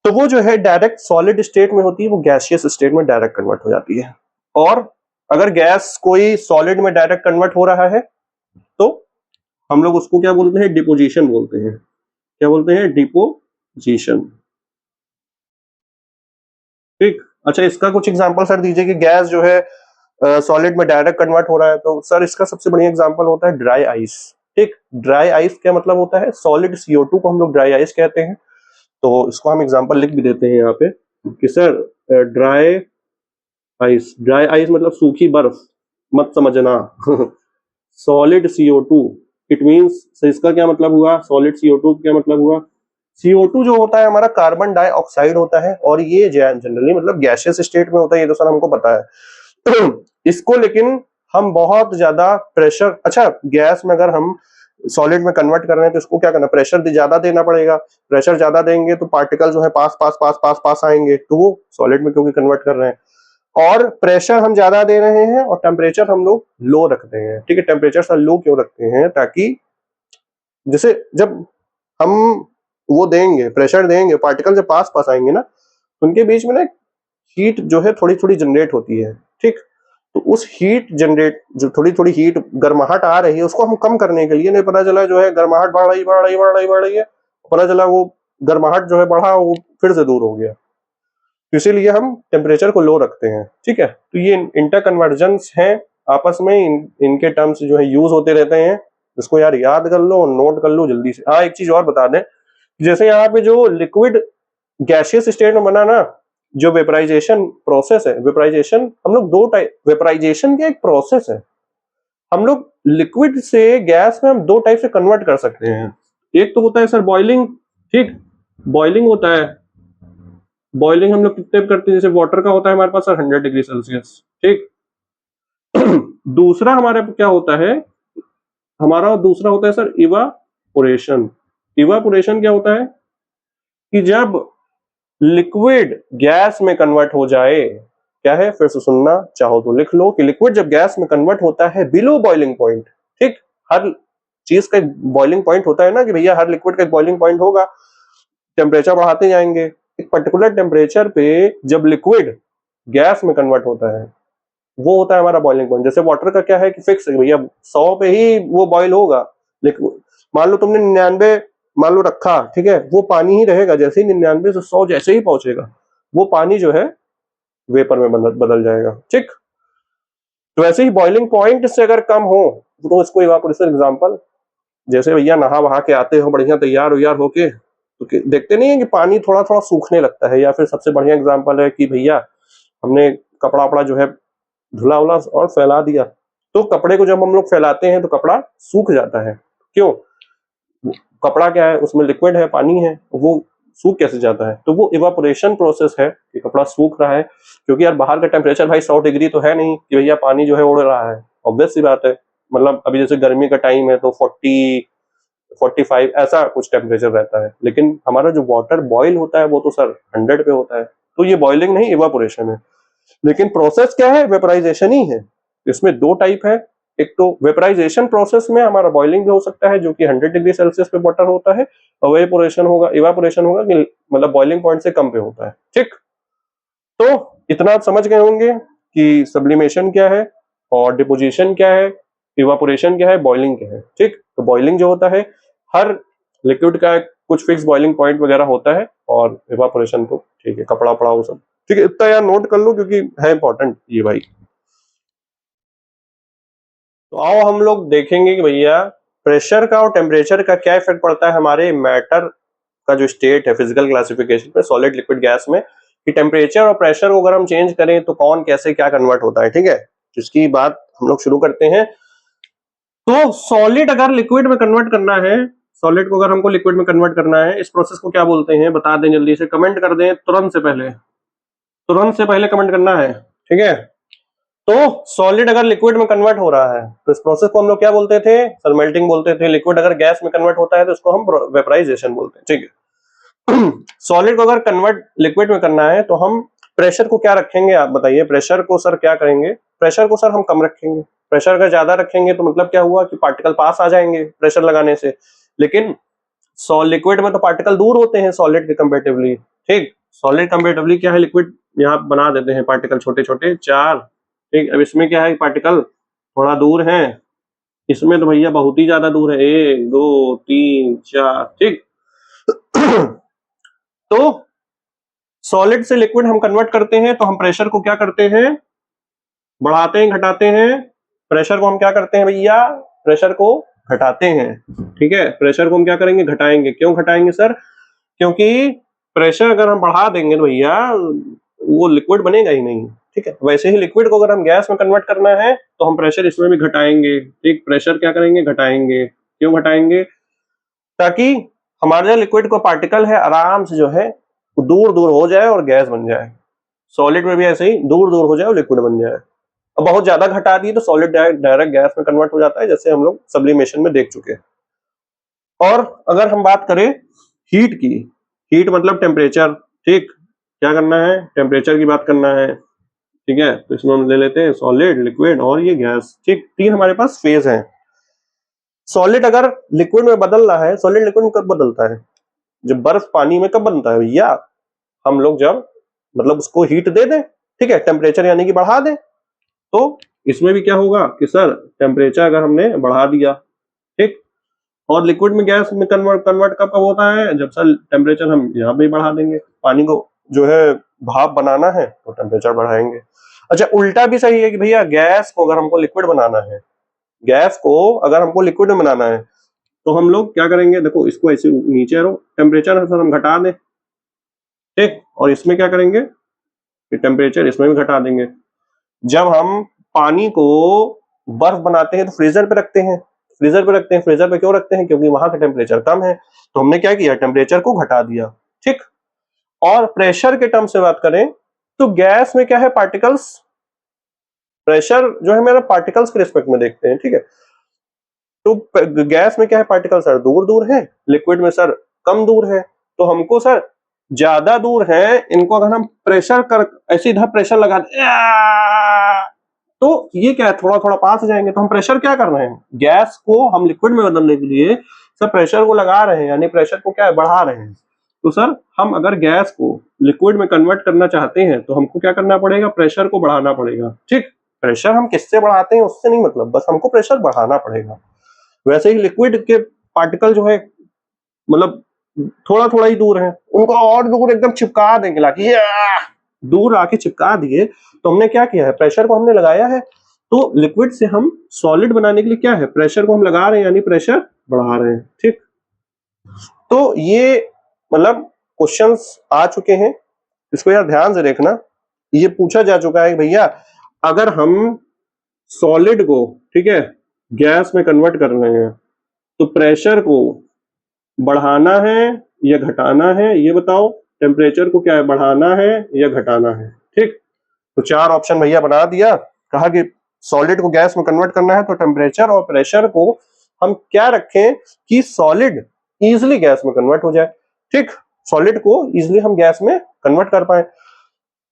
तो वो जो है डायरेक्ट सॉलिड स्टेट में होती है, वो गैसियस स्टेट में डायरेक्ट कन्वर्ट हो जाती है। और अगर गैस कोई सॉलिड में डायरेक्ट कन्वर्ट हो रहा है तो हम लोग उसको क्या बोलते हैं, डिपोजिशन बोलते हैं। क्या बोलते हैं, डिपोजिशन, ठीक। अच्छा, इसका कुछ एग्जांपल सर दीजिए कि गैस जो है सॉलिड में डायरेक्ट कन्वर्ट हो रहा है। तो सर इसका सबसे बढ़िया एग्जांपल होता है ड्राई आइस, ठीक। ड्राई आइस क्या मतलब होता है, सॉलिड CO2 को हम लोग ड्राई आइस कहते हैं। तो इसको हम एग्जांपल लिख भी देते हैं यहाँ पे कि sir dry ice, dry ice मतलब सूखी बर्फ मत समझना सॉलिड CO2, इट मीन्स इसका क्या मतलब हुआ, सॉलिड CO2 क्या मतलब हुआ, CO2 जो होता है हमारा कार्बन डाइऑक्साइड होता है, और ये जनरली मतलब गैसियस स्टेट में होता है, ये तो सर हमको पता है इसको लेकिन हम बहुत ज्यादा प्रेशर, अच्छा गैस में अगर हम सॉलिड में कन्वर्ट कर रहे हैं तो इसको क्या करना, प्रेशर ज्यादा देना पड़ेगा। प्रेशर ज्यादा देंगे तो पार्टिकल जो है पास पास पास पास पास आएंगे, तो वो सॉलिड में क्योंकि कन्वर्ट कर रहे हैं। और प्रेशर हम ज्यादा दे रहे हैं और टेम्परेचर हम लोग लो रखते हैं, ठीक है। टेम्परेचर सर लो क्यों रखते हैं, ताकि जैसे जब हम वो देंगे, प्रेशर देंगे, पार्टिकल जब पास पास आएंगे ना, उनके बीच में ना हीट जो है थोड़ी थोड़ी जनरेट होती है, ठीक। तो उस हीट जनरेट, जो थोड़ी थोड़ी हीट गर्माहट आ रही है, उसको हम कम करने के लिए, नहीं पता चला जो है गर्माहट बढ़ रही है, पता चला वो गर्माहट जो है बढ़ा, वो फिर से दूर हो गया। तो इसीलिए हम टेम्परेचर को लो रखते हैं, ठीक है। तो ये इंटर कन्वर्जन्स हैं आपस में, इनके टर्म्स जो है यूज होते रहते हैं। इसको यार याद कर लो, नोट कर लो जल्दी से। हाँ, एक चीज और बता दें, जैसे यहाँ पे जो लिक्विड गैसियस स्टेट में बना ना, जो वेपराइजेशन प्रोसेस है, वेपराइजेशन हम लोग दो टाइप, वेपराइजेशन का एक प्रोसेस है, हम लोग लिक्विड से गैस में हम दो टाइप से कन्वर्ट कर सकते हैं। एक तो होता है सर बॉइलिंग, ठीक, बॉइलिंग होता है। बॉइलिंग हम लोग कितने करते हैं, जैसे वाटर का होता है हमारे पास सर 100 डिग्री सेल्सियस, ठीक। दूसरा हमारे क्या होता है, हमारा दूसरा होता है सर इवापोरेशन। इवापोरेशन क्या होता है कि जब लिक्विड गैस में कन्वर्ट हो जाए, क्या है, फिर से सुनना चाहो तो लिख लो कि लिक्विड जब गैस में कन्वर्ट होता है बिलो बॉइलिंग पॉइंट, ठीक, हर चीज का एक बॉइलिंग पॉइंट होता है ना, कि भैया हर लिक्विड का एक बॉइलिंग पॉइंट होगा, टेम्परेचर बढ़ाते जाएंगे, एक पर्टिकुलर टेम्परेचर पे जब लिक्विड गैस में कन्वर्ट होता है, वो होता है हमारा बॉइलिंग पॉइंट। जैसे वाटर का क्या है कि फिक्स है भैया 100 पे ही वो बॉइल होगा, लेकिन मान लो तुमने 99 मान लो रखा, ठीक है, वो पानी ही रहेगा, जैसे ही 99 से 100 जैसे ही पहुंचेगा, वो पानी जो है वेपर में बदल जाएगा, ठीक। तो वैसे ही बॉइलिंग पॉइंट से अगर कम हो तो इसको इवापोरेशन एग्जांपल, जैसे भैया नहा वहा के आते हो बढ़िया तैयार व्यार होके, तो देखते नहीं है कि पानी थोड़ा थोड़ा सूखने लगता है, या फिर सबसे बढ़िया एग्जांपल है कि भैया हमने कपड़ा वपड़ा जो है धुला उला और फैला दिया, तो कपड़े को जब हम लोग फैलाते हैं तो कपड़ा सूख जाता है, क्यों, कपड़ा क्या है, उसमें लिक्विड है, पानी है, वो सूख कैसे जाता है, तो वो इवापोरेशन प्रोसेस है कि कपड़ा सूख रहा है। क्योंकि यार बाहर का टेम्परेचर भाई 100 डिग्री तो है नहीं कि भैया पानी जो है उड़ रहा है, ऑब्वियस सी बात है। मतलब अभी जैसे गर्मी का टाइम है तो 40 45 ऐसा कुछ टेम्परेचर रहता है, लेकिन हमारा जो वाटर बॉईल होता है वो तो सर 100 पे होता है। तो ये बॉइलिंग नहीं, इवापोरेशन है। लेकिन प्रोसेस क्या है, वेपराइजेशन ही है। इसमें दो टाइप है, एक तो वेपराइजेशन प्रोसेस में हमारा बॉइलिंग भी हो सकता है, जो कि 100 डिग्री सेल्सियस पे वाटर होता है, और इवापोरेशन होगा कि मतलब बॉइलिंग पॉइंट से कम पे होता है, ठीक। तो इतना आप समझ गए होंगे कि सब्लिमेशन क्या है और डिपोजिशन क्या है, इवापोरेशन क्या है, बॉइलिंग क्या है, ठीक। तो बॉइलिंग जो होता है, हर लिक्विड का कुछ फिक्स बॉइलिंग पॉइंट वगैरह होता है, और इवापोरेशन तो ठीक है, कपड़ा पड़ा वो सब, ठीक है। इतना यार नोट कर लो क्योंकि है इंपॉर्टेंट ये भाई। तो आओ हम लोग देखेंगे कि भैया प्रेशर का और टेम्परेचर का क्या इफेक्ट पड़ता है हमारे मैटर का जो स्टेट है फिजिकल क्लासिफिकेशन पे, सॉलिड लिक्विड गैस में, कि टेम्परेचर और प्रेशर को अगर हम चेंज करें तो कौन कैसे क्या कन्वर्ट होता है, ठीक है। इसकी बात हम लोग शुरू करते हैं। तो सॉलिड अगर लिक्विड में कन्वर्ट करना है, सॉलिड को अगर हमको लिक्विड में कन्वर्ट करना है, इस प्रोसेस को क्या बोलते हैं बता दें जल्दी से, कमेंट कर दें तुरंत से पहले कमेंट करना है, ठीक है। तो सॉलिड अगर लिक्विड में कन्वर्ट हो रहा है तो इस प्रोसेस को हम लोग क्या बोलते थे, सर मेल्टिंग बोलते थे। लिक्विड अगर गैस में कन्वर्ट होता है तो इसको हम वेपराइजेशन बोलते हैं, ठीक है। सॉलिड को अगर कन्वर्ट लिक्विड में करना है तो हम प्रेशर को क्या रखेंगे, आप बताइए। प्रेशर को सर क्या करेंगे, प्रेशर को सर हम कम रखेंगे। प्रेशर अगर ज्यादा रखेंगे तो मतलब क्या हुआ कि पार्टिकल पास आ जाएंगे प्रेशर लगाने से, लेकिन लिक्विड में तो पार्टिकल दूर होते हैं सॉलिड के कंपेरेटिवली, ठीक। सॉलिड कंपेरेटिवली क्या है, लिक्विड यहाँ बना देते हैं पार्टिकल छोटे छोटे 4, ठीक। अब इसमें क्या है, पार्टिकल थोड़ा दूर है, इसमें तो भैया बहुत ही ज्यादा दूर है, 1 2 3 4, ठीक। तो सॉलिड से लिक्विड हम कन्वर्ट करते हैं तो हम प्रेशर को क्या करते हैं, बढ़ाते हैं घटाते हैं। प्रेशर को हम क्या करते हैं भैया, प्रेशर को घटाते हैं, ठीक है। प्रेशर को हम क्या करेंगे, घटाएंगे। क्यों घटाएंगे सर, क्योंकि प्रेशर अगर हम बढ़ा देंगे तो भैया वो लिक्विड बनेगा ही नहीं, ठीक है। वैसे ही लिक्विड को अगर हम गैस में कन्वर्ट करना है तो हम प्रेशर इसमें भी घटाएंगे, ठीक। प्रेशर क्या करेंगे, घटाएंगे। क्यों घटाएंगे, ताकि हमारा जो लिक्विड का पार्टिकल है आराम से जो है दूर दूर हो जाए और गैस बन जाए। सॉलिड में भी ऐसे ही दूर दूर हो जाए और लिक्विड बन जाए। अब बहुत ज्यादा घटा दिए तो सॉलिड डायरेक्ट गैस में कन्वर्ट हो जाता है, जैसे हम लोग सब्लिमेशन में देख चुके हैं। और अगर हम बात करें हीट की, हीट मतलब टेम्परेचर, ठीक। क्या करना है, टेम्परेचर की बात करना है, ठीक है। तो इसमें हम ले लेते हैं सॉलिड, लिक्विड और ये गैस, ठीक। 3 हमारे पास फेज हैं। सॉलिड अगर लिक्विड में बदल रहा है, सॉलिड लिक्विड में कब बदलता है, जब बर्फ पानी में कब बनता है भैया, हम लोग जब मतलब उसको हीट दे दें, ठीक है, टेम्परेचर यानी कि बढ़ा दें, तो इसमें भी क्या होगा कि सर टेम्परेचर अगर हमने बढ़ा दिया, ठीक, और लिक्विड में गैस में कन्वर्ट कब होता है, जब सर टेम्परेचर हम यहाँ पे बढ़ा देंगे, पानी को जो है भाप बनाना है तो टेम्परेचर बढ़ाएंगे। अच्छा, उल्टा भी सही है कि भैया गैस को अगर हमको लिक्विड बनाना है, गैस को अगर हमको लिक्विड में बनाना है तो हम लोग क्या करेंगे, देखो इसको ऐसे नीचे रहो, टेम्परेचर सर हम घटा दें, ठीक, और इसमें क्या करेंगे कि टेम्परेचर इसमें भी घटा देंगे। जब हम पानी को बर्फ बनाते हैं तो फ्रीजर पे रखते हैं, फ्रीजर पे क्यों रखते हैं, क्योंकि वहां का टेम्परेचर कम है, तो हमने क्या किया, टेम्परेचर को घटा दिया, ठीक। और प्रेशर के टर्म से बात करें तो गैस में क्या है, पार्टिकल्स, प्रेशर जो है मेरा पार्टिकल्स के रिस्पेक्ट में देखते हैं, ठीक है। तो गैस में क्या है, पार्टिकल सर दूर दूर है, लिक्विड में सर कम दूर है, तो हमको सर ज्यादा दूर है, इनको अगर हम प्रेशर कर ऐसे इधर प्रेशर लगा तो ये क्या है, थोड़ा थोड़ा पास हो जाएंगे, तो हम प्रेशर क्या कर रहे हैं, गैस को हम लिक्विड में बदलने के लिए सर प्रेशर को लगा रहे हैं, यानी प्रेशर को क्या है, बढ़ा रहे हैं। तो सर हम अगर गैस को लिक्विड में कन्वर्ट करना चाहते हैं तो हमको क्या करना पड़ेगा, प्रेशर को बढ़ाना पड़ेगा, ठीक। प्रेशर हम किससे बढ़ाते हैं उससे नहीं मतलब, बस हमको प्रेशर बढ़ाना पड़ेगा। वैसे ही लिक्विड के पार्टिकल जो है मतलब थोड़ा थोड़ा ही दूर है, उनको और दूर एकदम चिपका देंगे, लाके दूर आके चिपका दिए, तो हमने क्या किया है, प्रेशर को हमने लगाया है। तो लिक्विड से हम सॉलिड बनाने के लिए क्या है, प्रेशर को हम लगा रहे हैं, यानी प्रेशर बढ़ा रहे हैं, ठीक। तो ये मतलब क्वेश्चंस आ चुके हैं, इसको यार ध्यान से देखना। ये पूछा जा चुका है भैया अगर हम सॉलिड को, ठीक है, गैस में कन्वर्ट कर रहे हैं तो प्रेशर को बढ़ाना है या घटाना है, ये बताओ। टेम्परेचर को क्या है, बढ़ाना है या घटाना है, ठीक। तो चार ऑप्शन भैया बना दिया, कहा कि सॉलिड को गैस में कन्वर्ट करना है तो टेम्परेचर और प्रेशर को हम क्या रखें कि सॉलिड इजिली गैस में कन्वर्ट हो जाए, ठीक, सॉलिड को इजिली हम गैस में कन्वर्ट कर पाए।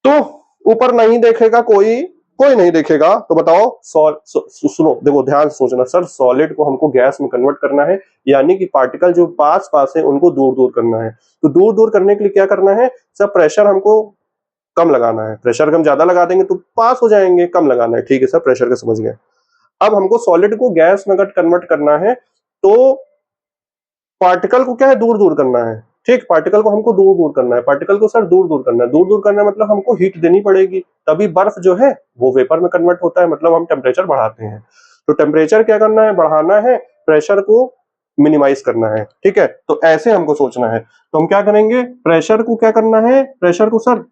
तो ऊपर नहीं देखेगा कोई नहीं देखेगा, तो बताओ सुनो, देखो ध्यान से सोचना, सर सॉलिड को हमको गैस में कन्वर्ट करना है, यानी कि पार्टिकल जो पास पास है उनको दूर दूर करना है। तो दूर दूर करने के लिए क्या करना है, सर प्रेशर हमको कम लगाना है, प्रेशर हम ज्यादा लगा देंगे तो पास हो जाएंगे, कम लगाना है, ठीक है सर, प्रेशर का समझ गए। अब हमको सॉलिड को गैस में कन्वर्ट करना है तो पार्टिकल को क्या है, दूर दूर करना है, ठीक, पार्टिकल को हमको दूर दूर करना है, पार्टिकल को सर दूर दूर करना है, दूर दूर करना मतलब हमको हीट देनी पड़ेगी, तभी बर्फ जो है वो वेपर में कन्वर्ट होता है, मतलब हम टेम्परेचर बढ़ाते हैं। तो टेम्परेचर क्या करना है, बढ़ाना है, प्रेशर को मिनिमाइज करना है, ठीक है। तो ऐसे हमको सोचना है, तो हम क्या करेंगे, प्रेशर को क्या करना है, प्रेशर को सर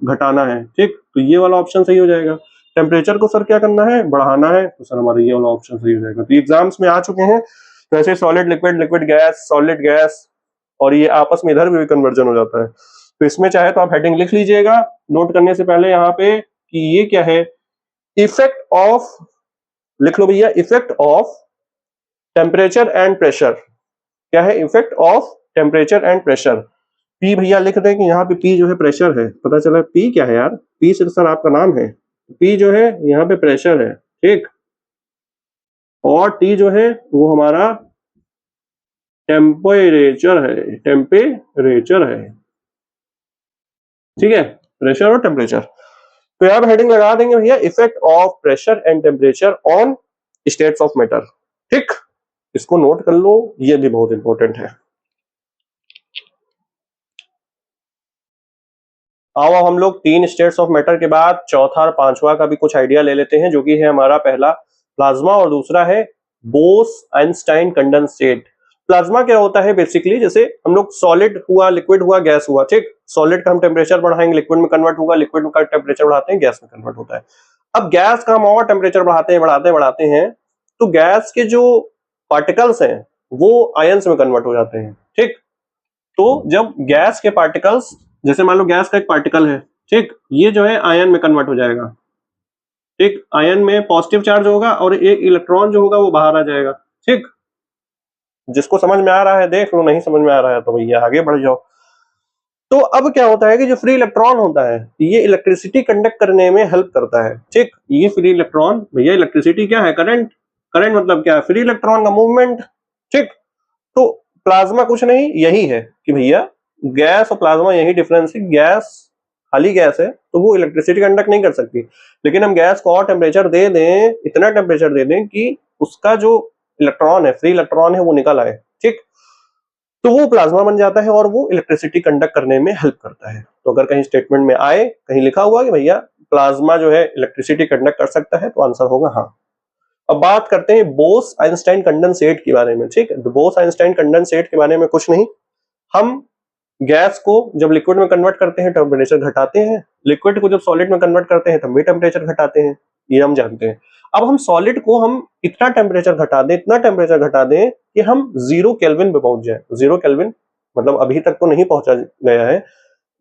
घटाना है, ठीक, तो ये वाला ऑप्शन सही हो जाएगा। टेम्परेचर को सर क्या करना है, बढ़ाना है, तो सर हमारा ये वाला ऑप्शन सही हो जाएगा। तो एग्जाम्स में आ चुके हैं, तो ऐसे solid liquid, liquid gas, solid gas, और ये आपस में इधर भी कन्वर्जन हो जाता है। तो इसमें चाहे तो आप हेडिंग लिख लीजिएगा नोट करने से पहले यहाँ पे कि ये क्या है, इफेक्ट ऑफ, लिख लो भैया, effect of temperature and pressure. क्या है, effect of temperature and pressure. P भैया लिख दें कि यहाँ पे पी जो है प्रेशर है, पता चला पी क्या है यार, पी से सर आपका नाम है, पी जो है यहाँ पे प्रेशर है, ठीक, और टी जो है वो हमारा टेम्परेचर है, टेम्परेचर है, ठीक है, प्रेशर और टेम्परेचर। तो यहां पर हेडिंग लगा देंगे भैया, effect of pressure and temperature on states of matter, ठीक, इसको नोट कर लो, ये भी बहुत इंपॉर्टेंट है। आओ हम लोग तीन स्टेट्स ऑफ मैटर के बाद चौथा और पांचवा का भी कुछ आइडिया ले लेते हैं, जो कि है हमारा पहला प्लाज्मा और दूसरा है बोस-आइंस्टाइन कंडेंसेट। प्लाज्मा क्या होता है, बेसिकली जैसे हम लोग सॉलिड हुआ, लिक्विड हुआ, गैस हुआ, ठीक, सॉलिड का हम टेम्परेचर बढ़ाएंगे, लिक्विड में कन्वर्ट होगा, लिक्विड का टेम्परेचर बढ़ाते हैं, गैस में कन्वर्ट होता है। अब गैस का हम और टेम्परेचर बढ़ाते हैं, तो गैस के जो पार्टिकल्स हैं वो आयंस में कन्वर्ट हो जाते हैं, ठीक। तो जब गैस के पार्टिकल्स, जैसे मान लो गैस का एक पार्टिकल है, ठीक, ये जो है आयन में कन्वर्ट हो जाएगा, ठीक, आयन में पॉजिटिव चार्ज होगा और एक इलेक्ट्रॉन जो होगा वो बाहर आ जाएगा, ठीक। जिसको समझ में आ रहा है देख लो, नहीं समझ में आ रहा है तो भैया आगे बढ़ जाओ। तो अब क्या होता है कि जो फ्री इलेक्ट्रॉन होता है ये इलेक्ट्रिसिटी कंडक्ट करने में हेल्प करता है, ठीक। ये फ्री इलेक्ट्रॉन, भैया इलेक्ट्रिसिटी क्या है, करंट, करंट मतलब क्या है, फ्री इलेक्ट्रॉन का मूवमेंट, ठीक। तो प्लाज्मा कुछ नहीं, यही है कि भैया गैस और प्लाज्मा, यही डिफरेंस है, गैस खाली गैस है तो वो इलेक्ट्रिसिटी कंडक्ट नहीं कर सकती। लेकिन हम गैस को और टेम्परेचर दे दें, इतना टेम्परेचर दे दें कि उसका जो इलेक्ट्रॉन है, फ्री इलेक्ट्रॉन है, वो निकल आए, ठीक, तो वो प्लाज्मा बन जाता है और वो इलेक्ट्रिसिटी कंडक्ट करने में हेल्प करता है। तो अगर कहीं स्टेटमेंट में आए, कहीं लिखा हुआ कि भैया प्लाज्मा जो है इलेक्ट्रिसिटी कंडक्ट कर सकता है, तो आंसर होगा हाँ। अब बात करते हैं बोस आइंस्टाइन कंडेंसेट के बारे में, ठीक है। तो बोस आइंस्टाइन कंडेंसेट के बारे में कुछ नहीं, हम गैस को जब लिक्विड में कन्वर्ट करते हैं टेम्परेचर घटाते हैं, लिक्विड को जब सॉलिड में कन्वर्ट करते हैं तब भी टेम्परेचर घटाते हैं, ये हम जानते हैं। अब हम सॉलिड को हम इतना टेम्परेचर घटा दें, इतना टेम्परेचर घटा दें कि हम 0 केल्विन पे पहुंच जाए। 0 केल्विन मतलब अभी तक तो नहीं पहुंचा गया है,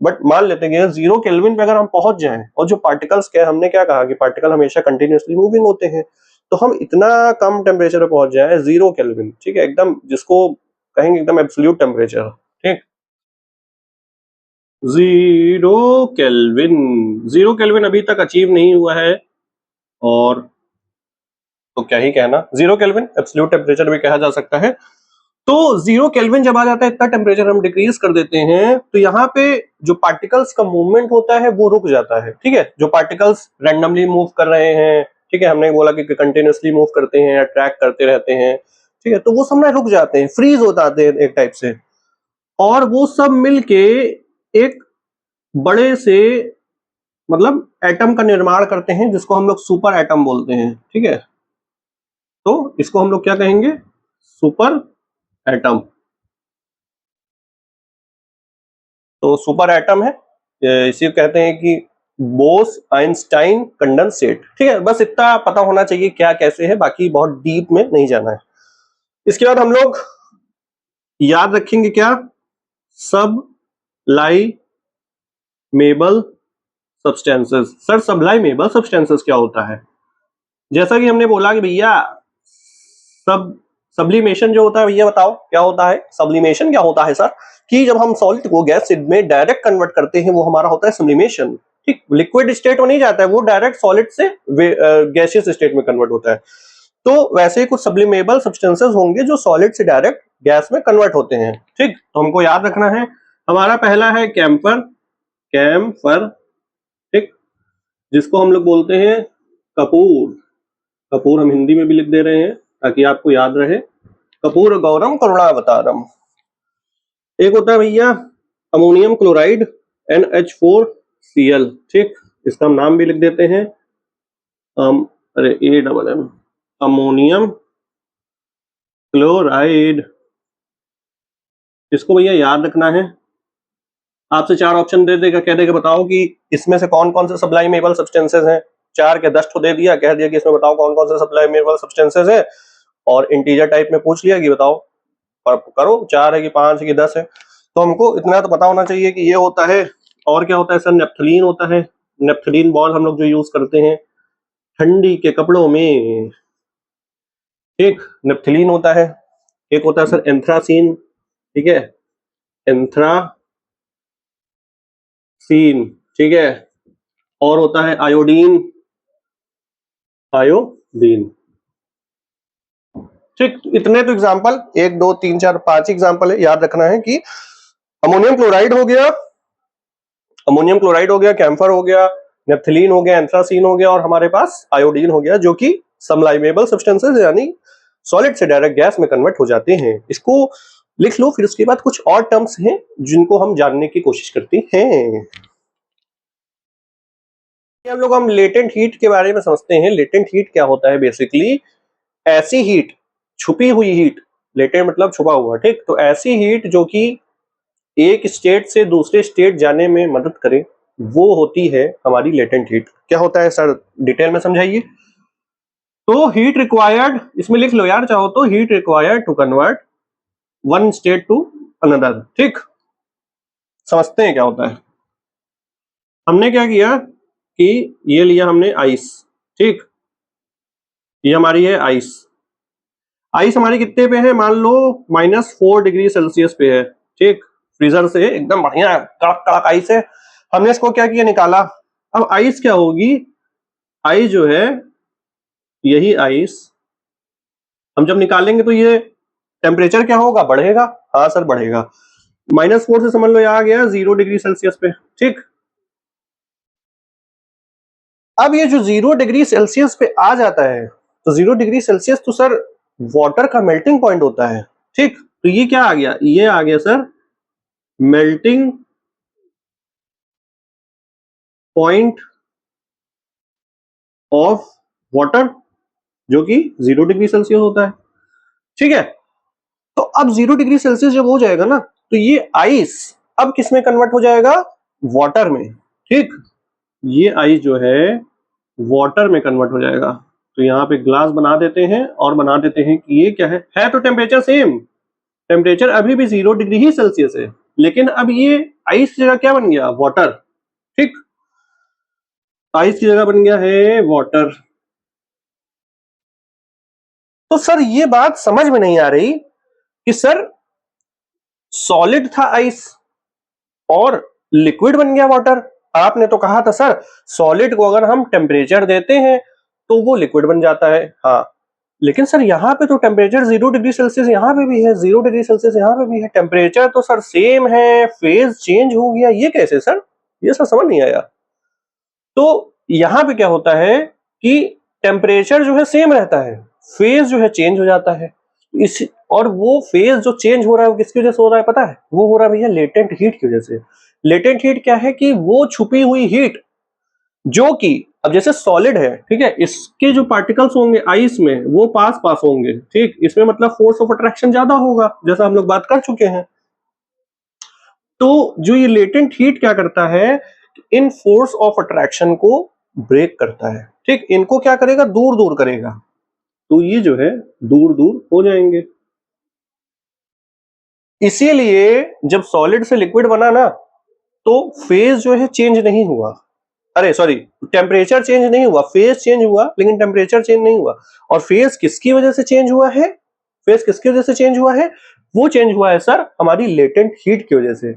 बट मान लेते हैं 0 केल्विन पे अगर हम पहुंच जाएं, और जो पार्टिकल्स क्या, हमने क्या कहा कि पार्टिकल हमेशा कंटिन्यूअसली मूविंग होते हैं, तो हम इतना कम टेम्परेचर पे पहुंच जाए 0 केल्विन, ठीक है, एकदम जिसको कहेंगे एकदम एब्सोल्यूट टेम्परेचर, ठीक, 0 केल्विन अभी तक अचीव नहीं हुआ है, और तो क्या ही कहना, 0 केल्विन एब्सोल्यूट टेम्परेचर भी कहा जा सकता है। तो 0 केल्विन जब आ जाता है, इतना टेम्परेचर हम डिक्रीज कर देते हैं, तो यहाँ पे जो पार्टिकल्स का मूवमेंट होता है वो रुक जाता है, ठीक है। जो पार्टिकल्स रैंडमली मूव कर रहे हैं, ठीक है, हमने बोला कि कंटिन्यूअसली मूव करते हैं, अट्रैक्ट करते रहते हैं, ठीक है, तो वो सब ना रुक जाते हैं, फ्रीज हो जाते हैं एक टाइप से, और वो सब मिलके एक बड़े से मतलब एटम का निर्माण करते हैं, जिसको हम लोग सुपर एटम बोलते हैं, ठीक है। तो इसको हम लोग क्या कहेंगे, सुपर एटम। तो सुपर एटम है, इसी कहते हैं कि बोस आइंस्टाइन कंडेंसेट, ठीक है। बस इतना पता होना चाहिए क्या कैसे है, बाकी बहुत डीप में नहीं जाना है। इसके बाद हम लोग याद रखेंगे क्या, सब लाइमेबल सब्सटेंसेस। सर सबलाइमेबल सब्सटेंसेस क्या होता है? जैसा कि हमने बोला कि भैया सब्लिमेशन जो होता है, भैया बताओ क्या होता है सब्लिमेशन? क्या होता है सर? कि जब हम सॉलिड को गैस में डायरेक्ट कन्वर्ट करते हैं, वो हमारा होता है सब्लिमेशन, ठीक। लिक्विड स्टेट में नहीं जाता है, वो डायरेक्ट सॉलिड से गैसियस स्टेट में कन्वर्ट होता है। तो वैसे ही कुछ सब्लिमेबल सब्सटेंसेस होंगे जो सॉलिड से डायरेक्ट गैस में कन्वर्ट होते हैं, ठीक। तो हमको याद रखना है, हमारा पहला है कैम्फर, कैम्फर, ठीक, जिसको हम लोग बोलते हैं कपूर। कपूर हम हिंदी में भी लिख दे रहे हैं ताकि आपको याद रहे, कपूर गौरम करुणावतारम। एक होता है भैया अमोनियम क्लोराइड NH4Cl, ठीक, इसका हम नाम भी लिख देते हैं AMM, अमोनियम क्लोराइड। इसको भैया याद रखना है। आपसे 4 ऑप्शन दे देगा, कह देगा बताओ कि इसमें से कौन कौन से सब्लाइमेबल सब्सटेंसेस हैं। 4 के 10 तो दे दिया, कह दिया कि इसमें बताओ कौन कौन से सब्लाइमेबल सब्सटेंसेस है, और इंटीजर टाइप में पूछ लिया कि बताओ करो 4 है कि 5 है कि 10 है। तो हमको इतना तो पता होना चाहिए कि ये होता है। और क्या होता है सर? नेप्थलीन होता है, नेप्थलीन बॉल हम लोग जो यूज करते हैं ठंडी के कपड़ों में, एक नेप्थलीन होता है। एक होता है सर एंथ्रासीन, ठीक है, एंथ्रासीन, ठीक है। और होता है आयोडीन, आयोडीन, ठीक। इतने तो एग्जांपल, 1 2 3 4 5 एग्जांपल है, याद रखना है कि अमोनियम क्लोराइड हो गया, अमोनियम क्लोराइड हो गया, कैम्फर हो गया, नेप्थलीन हो गया, एंथ्रासीन हो गया, और हमारे पास आयोडीन हो गया, जो कि सब्लाइमेबल सब्सटेंसेस यानी सॉलिड से डायरेक्ट गैस में कन्वर्ट हो जाते हैं। इसको लिख लो, फिर उसके बाद कुछ और टर्म्स हैं जिनको हम जानने की कोशिश करते हैं। हम लेटेंट हीट के बारे में समझते हैं। लेटेंट हीट क्या होता है? बेसिकली ऐसी हीट, छुपी हुई हीट, लेटेंट मतलब छुपा हुआ, ठीक। तो ऐसी हीट जो कि एक स्टेट से दूसरे स्टेट जाने में मदद करे, वो होती है हमारी लेटेंट हीट। क्या होता है सर, डिटेल में समझाइए। तो हीट रिक्वायर्ड, इसमें लिख लो यार चाहो तो, heat required to convert one state to another, ठीक। समझते हैं क्या होता है। हमने क्या किया कि ये लिया हमने आइस, ठीक, ये हमारी है आइस। आइस हमारी कितने पे है? मान लो -4 डिग्री सेल्सियस पे है, ठीक। फ्रीजर से एकदम बढ़िया कड़क कड़क आइस है। हमने इसको क्या किया, निकाला। अब आइस क्या होगी? आइस जो है, यही आइस हम जब निकालेंगे तो ये टेम्परेचर क्या होगा? बढ़ेगा। हाँ सर बढ़ेगा। -4 से समझ लो आ गया 0 डिग्री सेल्सियस पे, ठीक। अब ये जो 0 डिग्री सेल्सियस पे आ जाता है, तो 0 डिग्री सेल्सियस तो सर वाटर का मेल्टिंग पॉइंट होता है, ठीक। तो ये क्या आ गया, ये आ गया sir melting point of water, जो कि 0 डिग्री सेल्सियस होता है, ठीक है। तो अब 0 डिग्री सेल्सियस जब हो जाएगा ना, तो ये आइस अब किस में कन्वर्ट हो जाएगा, वाटर में, ठीक। ये आइस जो है वाटर में कन्वर्ट हो जाएगा। तो यहाँ पे ग्लास बना देते हैं और बना देते हैं कि ये क्या है तो टेम्परेचर सेम, टेम्परेचर अभी भी 0 डिग्री ही सेल्सियस है, लेकिन अब ये आइस की जगह क्या बन गया, वाटर, ठीक। आइस की जगह बन गया है वाटर। तो सर ये बात समझ में नहीं आ रही कि सर सॉलिड था आइस और लिक्विड बन गया वाटर। आपने तो कहा था सर सॉलिड को अगर हम टेम्परेचर देते हैं तो वो लिक्विड बन जाता है, हाँ। लेकिन सर यहाँ पे तो टेम्परेचर 0 डिग्री सेल्सियस यहाँ पे भी है, 0 डिग्री सेल्सियस यहाँ पे भी है, टेम्परेचर तो सर सेम है, फेज चेंज हो गया, ये कैसे सर, ये सर समझ नहीं आया। तो यहाँ पे क्या होता है कि टेम्परेचर जो है सेम रहता है, फेज जो है चेंज हो जाता है। इस और वो फेज जो चेंज हो रहा है वो किसकी वजह से हो रहा है पता है, वो हो रहा है भैया लेटेंट हीट की वजह से। लेटेंट हीट क्या है कि वो छुपी हुई हीट जो कि अब जैसे सॉलिड है, ठीक है, इसके जो पार्टिकल्स होंगे आइस में वो पास पास होंगे, ठीक। इसमें मतलब फोर्स ऑफ अट्रैक्शन ज्यादा होगा, जैसा हम लोग बात कर चुके हैं। तो जो ये लेटेंट हीट क्या करता है, इन फोर्स ऑफ अट्रैक्शन को ब्रेक करता है, ठीक। इनको क्या करेगा, दूर दूर करेगा, तो ये जो है दूर दूर हो जाएंगे। इसीलिए जब सॉलिड से लिक्विड बना ना, तो फेज जो है चेंज नहीं हुआ, अरे सॉरी, टेम्परेचर चेंज नहीं हुआ, फेज चेंज हुआ लेकिन टेम्परेचर चेंज नहीं हुआ। और फेज किसकी वजह से चेंज हुआ है, फेज किसकी वजह से चेंज हुआ है, वो चेंज हुआ है सर हमारी लेटेंट हीट की वजह से।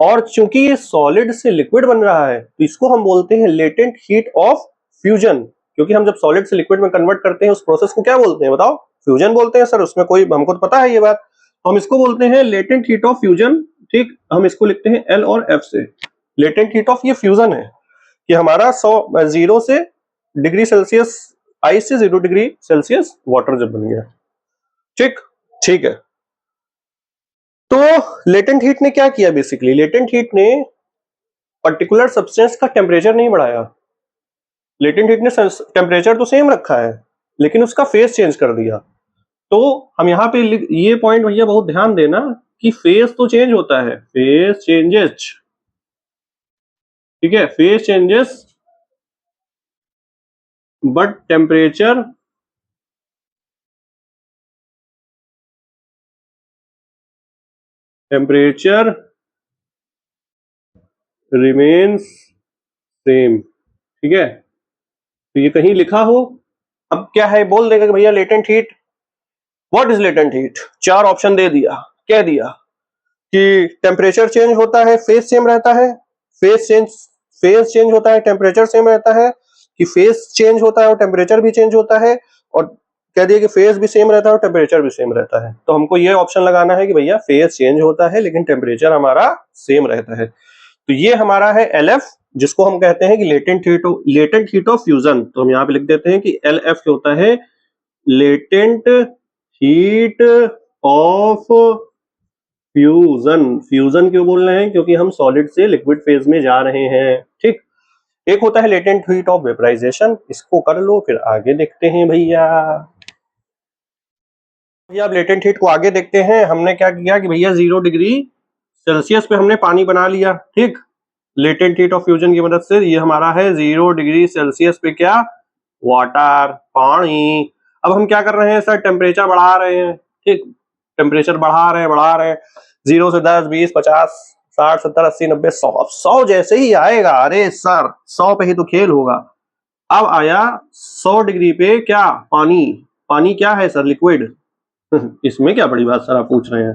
और चूंकि ये सॉलिड से लिक्विड बन रहा है तो इसको हम बोलते हैं लेटेंट हीट ऑफ फ्यूजन, क्योंकि हम जब सॉलिड से लिक्विड में कन्वर्ट करते हैं उस प्रोसेस को क्या बोलते हैं बताओ, फ्यूजन बोलते हैं सर। उसमें कोई, हमको तो पता है ये बात, हम इसको बोलते हैं लेटेंट हीट ऑफ फ्यूजन, ठीक। हम इसको लिखते हैं एल और एफ से। लेटेंट हीट ऑफ ये फ्यूजन है कि हमारा 0 से डिग्री सेल्सियस आइस से 0 डिग्री सेल्सियस वाटर जब बन गया, ठीक, ठीक है। तो लेटेंट हीट ने क्या किया, बेसिकली लेटेंट हीट ने पर्टिकुलर सब्सटेंस का टेम्परेचर नहीं बढ़ाया, लेटेंट हीट ने टेम्परेचर तो सेम रखा है लेकिन उसका फेज चेंज कर दिया। तो हम यहाँ पे ये पॉइंट भैया बहुत ध्यान देना कि फेज तो चेंज होता है, फेज चेंजेस, ठीक है, phase changes but temperature remains same, ठीक है। तो ये कहीं लिखा हो, अब क्या है बोल देगा कि भैया latent heat, what is latent heat, 4 option दे दिया, कह दिया कि टेम्परेचर चेंज होता है फेज सेम रहता है, फेज चेंज होता है टेम्परेचर सेम रहता है, कि फेज चेंज होता है और टेम्परेचर भी चेंज होता है, और कह दिया कि फेज भी सेम रहता है और टेम्परेचर भी सेम रहता है। तो हमको ये ऑप्शन लगाना है कि भैया फेज चेंज होता है लेकिन टेम्परेचर हमारा सेम रहता है। तो ये हमारा है एलएफ, जिसको हम कहते हैं कि लेटेंट हीट ऑफ फ्यूजन। तो हम यहाँ पे लिख देते हैं कि एलएफ क्या होता है, latent heat of fusion. Fusion क्यों बोल रहे हैं, क्योंकि हम सॉलिड से लिक्विड फेज में जा रहे हैं, ठीक। एक होता है लेटेंट हीट ऑफ वेपराइजेशन, इसको कर लो फिर आगे देखते हैं भैया। अब लेटेंट हीट को आगे देखते हैं। हमने क्या किया कि भैया 0 डिग्री सेल्सियस पे हमने पानी बना लिया, ठीक। लेटेंट हीट ऑफ फ्यूजन की मदद से ये हमारा है 0 डिग्री सेल्सियस पे क्या, वाटर, पानी। अब हम क्या कर रहे हैं सर, टेम्परेचर बढ़ा रहे हैं, ठीक। टेम्परेचर बढ़ा रहे हैं 0 से 10, 20, 50, 60, 70, 80, 90, 100। अब 100 जैसे ही आएगा, अरे सर 100 पे ही तो खेल होगा। अब आया 100 डिग्री पे क्या, पानी। पानी क्या है सर, लिक्विड। इसमें क्या बड़ी बात सर आप पूछ रहे हैं,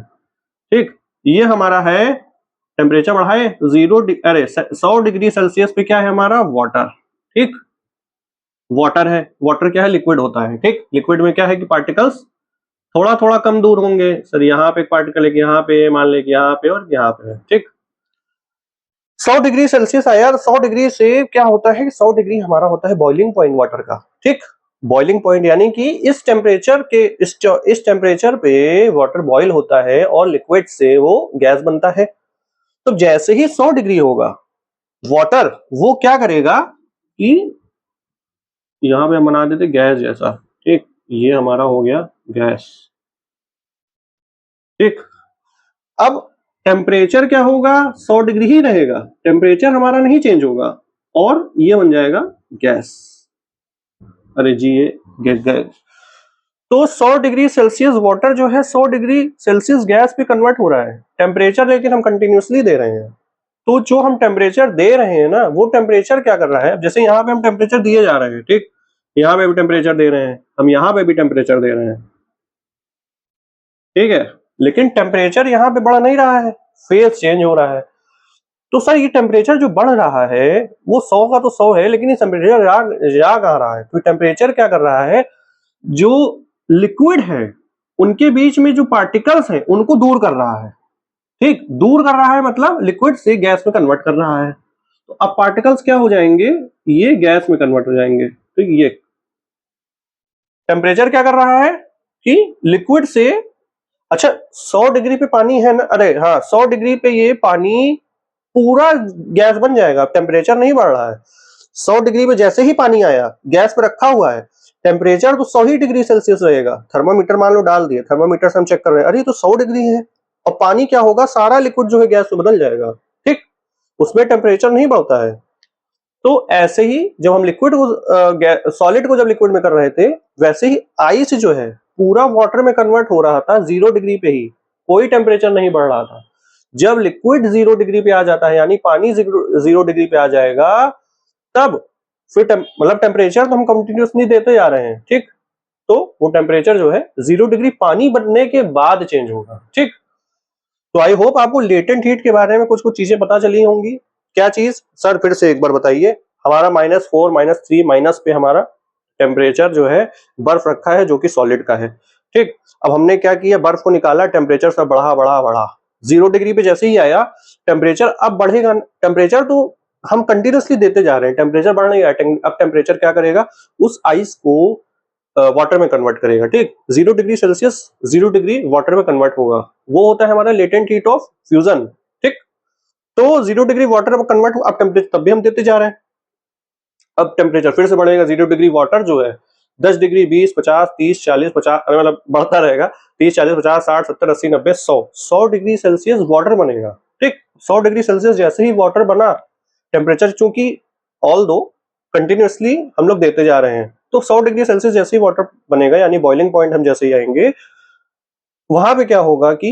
ठीक। ये हमारा है टेम्परेचर बढ़ाए 100 डिग्री सेल्सियस पे क्या है हमारा, वाटर, ठीक। वाटर है, वाटर क्या है, लिक्विड होता है, ठीक। लिक्विड में क्या है कि पार्टिकल्स थोड़ा थोड़ा कम दूर होंगे सर, यहाँ पे एक पार्टिकल है, यहाँ पे मान ले कि यहाँ पे और यहाँ पे है, ठीक। 100 डिग्री सेल्सियस आया, 100 डिग्री से क्या होता है, 100 डिग्री हमारा होता है बॉइलिंग पॉइंट वाटर का, ठीक। बॉइलिंग पॉइंट यानी कि इस टेम्परेचर के इस टेम्परेचर पे वाटर बॉईल होता है और लिक्विड से वो गैस बनता है। तो जैसे ही 100 डिग्री होगा वाटर, वो क्या करेगा कि यहां पे हम बना देते गैस जैसा, ठीक, ये हमारा हो गया गैस, ठीक। अब टेम्परेचर क्या होगा, 100 डिग्री ही रहेगा, टेम्परेचर हमारा नहीं चेंज होगा और ये बन जाएगा गैस। अरे जी ये गैस। तो 100 डिग्री सेल्सियस वाटर जो है 100 डिग्री सेल्सियस गैस पे कन्वर्ट हो रहा है, टेम्परेचर लेकिन हम कंटिन्यूसली दे रहे हैं। तो जो हम टेम्परेचर दे रहे हैं ना, वो टेम्परेचर क्या कर रहा है, जैसे यहाँ पे हम टेम्परेचर दिए जा रहे हैं, ठीक, यहाँ पे भी टेम्परेचर दे रहे हैं, हम यहाँ पे भी टेम्परेचर दे रहे हैं, ठीक है, लेकिन टेम्परेचर यहाँ पे बढ़ नहीं रहा है, फेज चेंज हो रहा है। तो सर ये टेम्परेचर जो बढ़ रहा है वो 100 का तो 100 है, लेकिन ये टेम्परेचर जा कहाँ रहा है, तो टेम्परेचर क्या कर रहा है, जो लिक्विड है उनके बीच में जो पार्टिकल्स हैं उनको दूर कर रहा है, ठीक, दूर कर रहा है मतलब लिक्विड से गैस में कन्वर्ट कर रहा है। तो अब पार्टिकल्स क्या हो जाएंगे, ये गैस में कन्वर्ट हो जाएंगे। तो ये टेम्परेचर क्या कर रहा है कि लिक्विड से, अच्छा 100 डिग्री पे पानी है ना, अरे हाँ 100 डिग्री पे ये पानी पूरा गैस बन जाएगा, टेम्परेचर नहीं बढ़ रहा है। 100 डिग्री पे जैसे ही पानी आया गैस पे रखा हुआ है, टेम्परेचर तो 100 ही डिग्री सेल्सियस रहेगा, थर्मामीटर मान लो डाल दिए, थर्मामीटर से हम चेक कर रहे हैं, अरे तो 100 डिग्री है, और पानी क्या होगा, सारा लिक्विड जो है गैस में बदल जाएगा, ठीक, उसमें टेम्परेचर नहीं बढ़ता है। तो ऐसे ही जब हम लिक्विड को सॉलिड को जब लिक्विड में कर रहे थे, वैसे ही आइस जो है पूरा वाटर में कन्वर्ट हो रहा था 0 डिग्री पे ही, कोई टेम्परेचर नहीं बढ़ रहा था। जब लिक्विड 0 डिग्री पे आ जाता है, यानी पानी 0 डिग्री पे आ जाएगा, तब फिर मतलब टेम्परेचर तो हम कंटिन्यूसली देते जा रहे हैं, ठीक, तो वो टेम्परेचर जो है 0 डिग्री पानी बनने के बाद चेंज होगा, ठीक। तो आई होप आपको लेटेंट हीट के बारे में कुछ कुछ चीजें पता चली होंगी। क्या चीज सर, फिर से एक बार बताइए। हमारा -4 -3 माइनस पे हमारा टेम्परेचर जो है बर्फ रखा है जो कि सॉलिड का है, ठीक। अब हमने क्या किया, बर्फ को निकाला, टेम्परेचर सब बढ़ा बढ़ा बढ़ा, 0 डिग्री पे जैसे ही आया टेम्परेचर अब बढ़ेगा, टेम्परेचर तो हम कंटिन्यूसली देते जा रहे हैं, टेम्परेचर बढ़ नहीं रहा है। अब टेम्परेचर क्या करेगा, उस आइस को वाटर में कन्वर्ट करेगा, ठीक, 0 डिग्री सेल्सियस 0 डिग्री वाटर में कन्वर्ट होगा, वो होता है हमारा लेटेंट हीट ऑफ फ्यूजन, ठीक। तो 0 डिग्री वाटर में कन्वर्ट हो, अब टेम्परेचर तब भी हम देते जा रहे हैं, अब टेम्परेचर फिर से बढ़ेगा, 0 डिग्री वाटर जो है 10 डिग्री 20 50 30 40 50 मतलब बढ़ता रहेगा, 30 40 50 60 70 80 90 100 डिग्री सेल्सियस वाटर बनेगा, ठीक। 100 डिग्री सेल्सियस जैसे ही वाटर बना, टेम्परेचर चूंकि ऑल दो कंटिन्यूसली हम लोग देते जा रहे हैं, तो 100 डिग्री सेल्सियस जैसे ही वाटर बनेगा, यानी बॉइलिंग पॉइंट हम जैसे ही आएंगे, वहां पे क्या होगा कि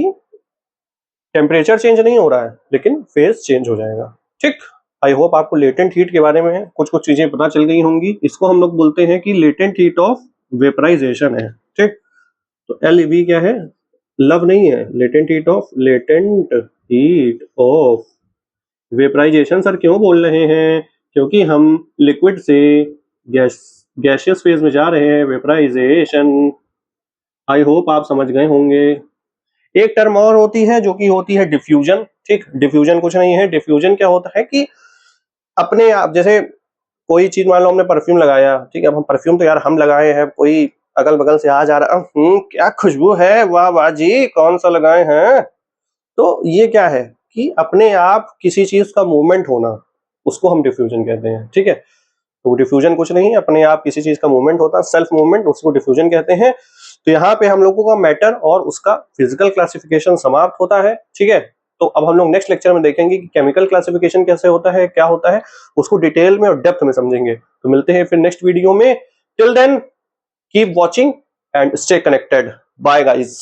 टेम्परेचर चेंज नहीं हो रहा है लेकिन फेज चेंज हो जाएगा, ठीक। आई होप आपको लेटेंट हीट के बारे में कुछ कुछ चीजें पता चल गई होंगी। इसको हम लोग बोलते हैं कि लेटेंट हीट ऑफ वेपराइजेशन है, ठीक। तो LEV क्या है, लव नहीं है, latent heat of vaporisation. Sir क्यों बोल रहे हैं, क्योंकि हम लिक्विड से गैसियस फेज में जा रहे हैं, वेपराइजेशन। आई होप आप समझ गए होंगे। एक टर्म और होती है जो कि होती है डिफ्यूजन, ठीक। डिफ्यूजन कुछ नहीं है, डिफ्यूजन क्या होता है कि अपने आप, जैसे कोई चीज मान लो हमने परफ्यूम लगाया, ठीक है, अब हम परफ्यूम तो यार हम लगाए हैं, कोई अगल बगल से आ जा रहा, क्या खुशबू है, वाह वाह जी, कौन सा लगाए हैं, तो ये क्या है कि अपने आप किसी चीज का मूवमेंट होना, उसको हम डिफ्यूजन कहते हैं, ठीक है। तो डिफ्यूजन कुछ नहीं, अपने आप किसी चीज का मूवमेंट होता है, सेल्फ मूवमेंट, उसको डिफ्यूजन कहते हैं। तो यहाँ पे हम लोगों का मैटर और उसका फिजिकल क्लासिफिकेशन समाप्त होता है, ठीक है। तो अब हम लोग नेक्स्ट लेक्चर में देखेंगे कि केमिकल क्लासिफिकेशन कैसे होता है, क्या होता है, उसको डिटेल में और डेप्थ में समझेंगे। तो मिलते हैं फिर नेक्स्ट वीडियो में। Till then keep watching and stay connected. Bye guys.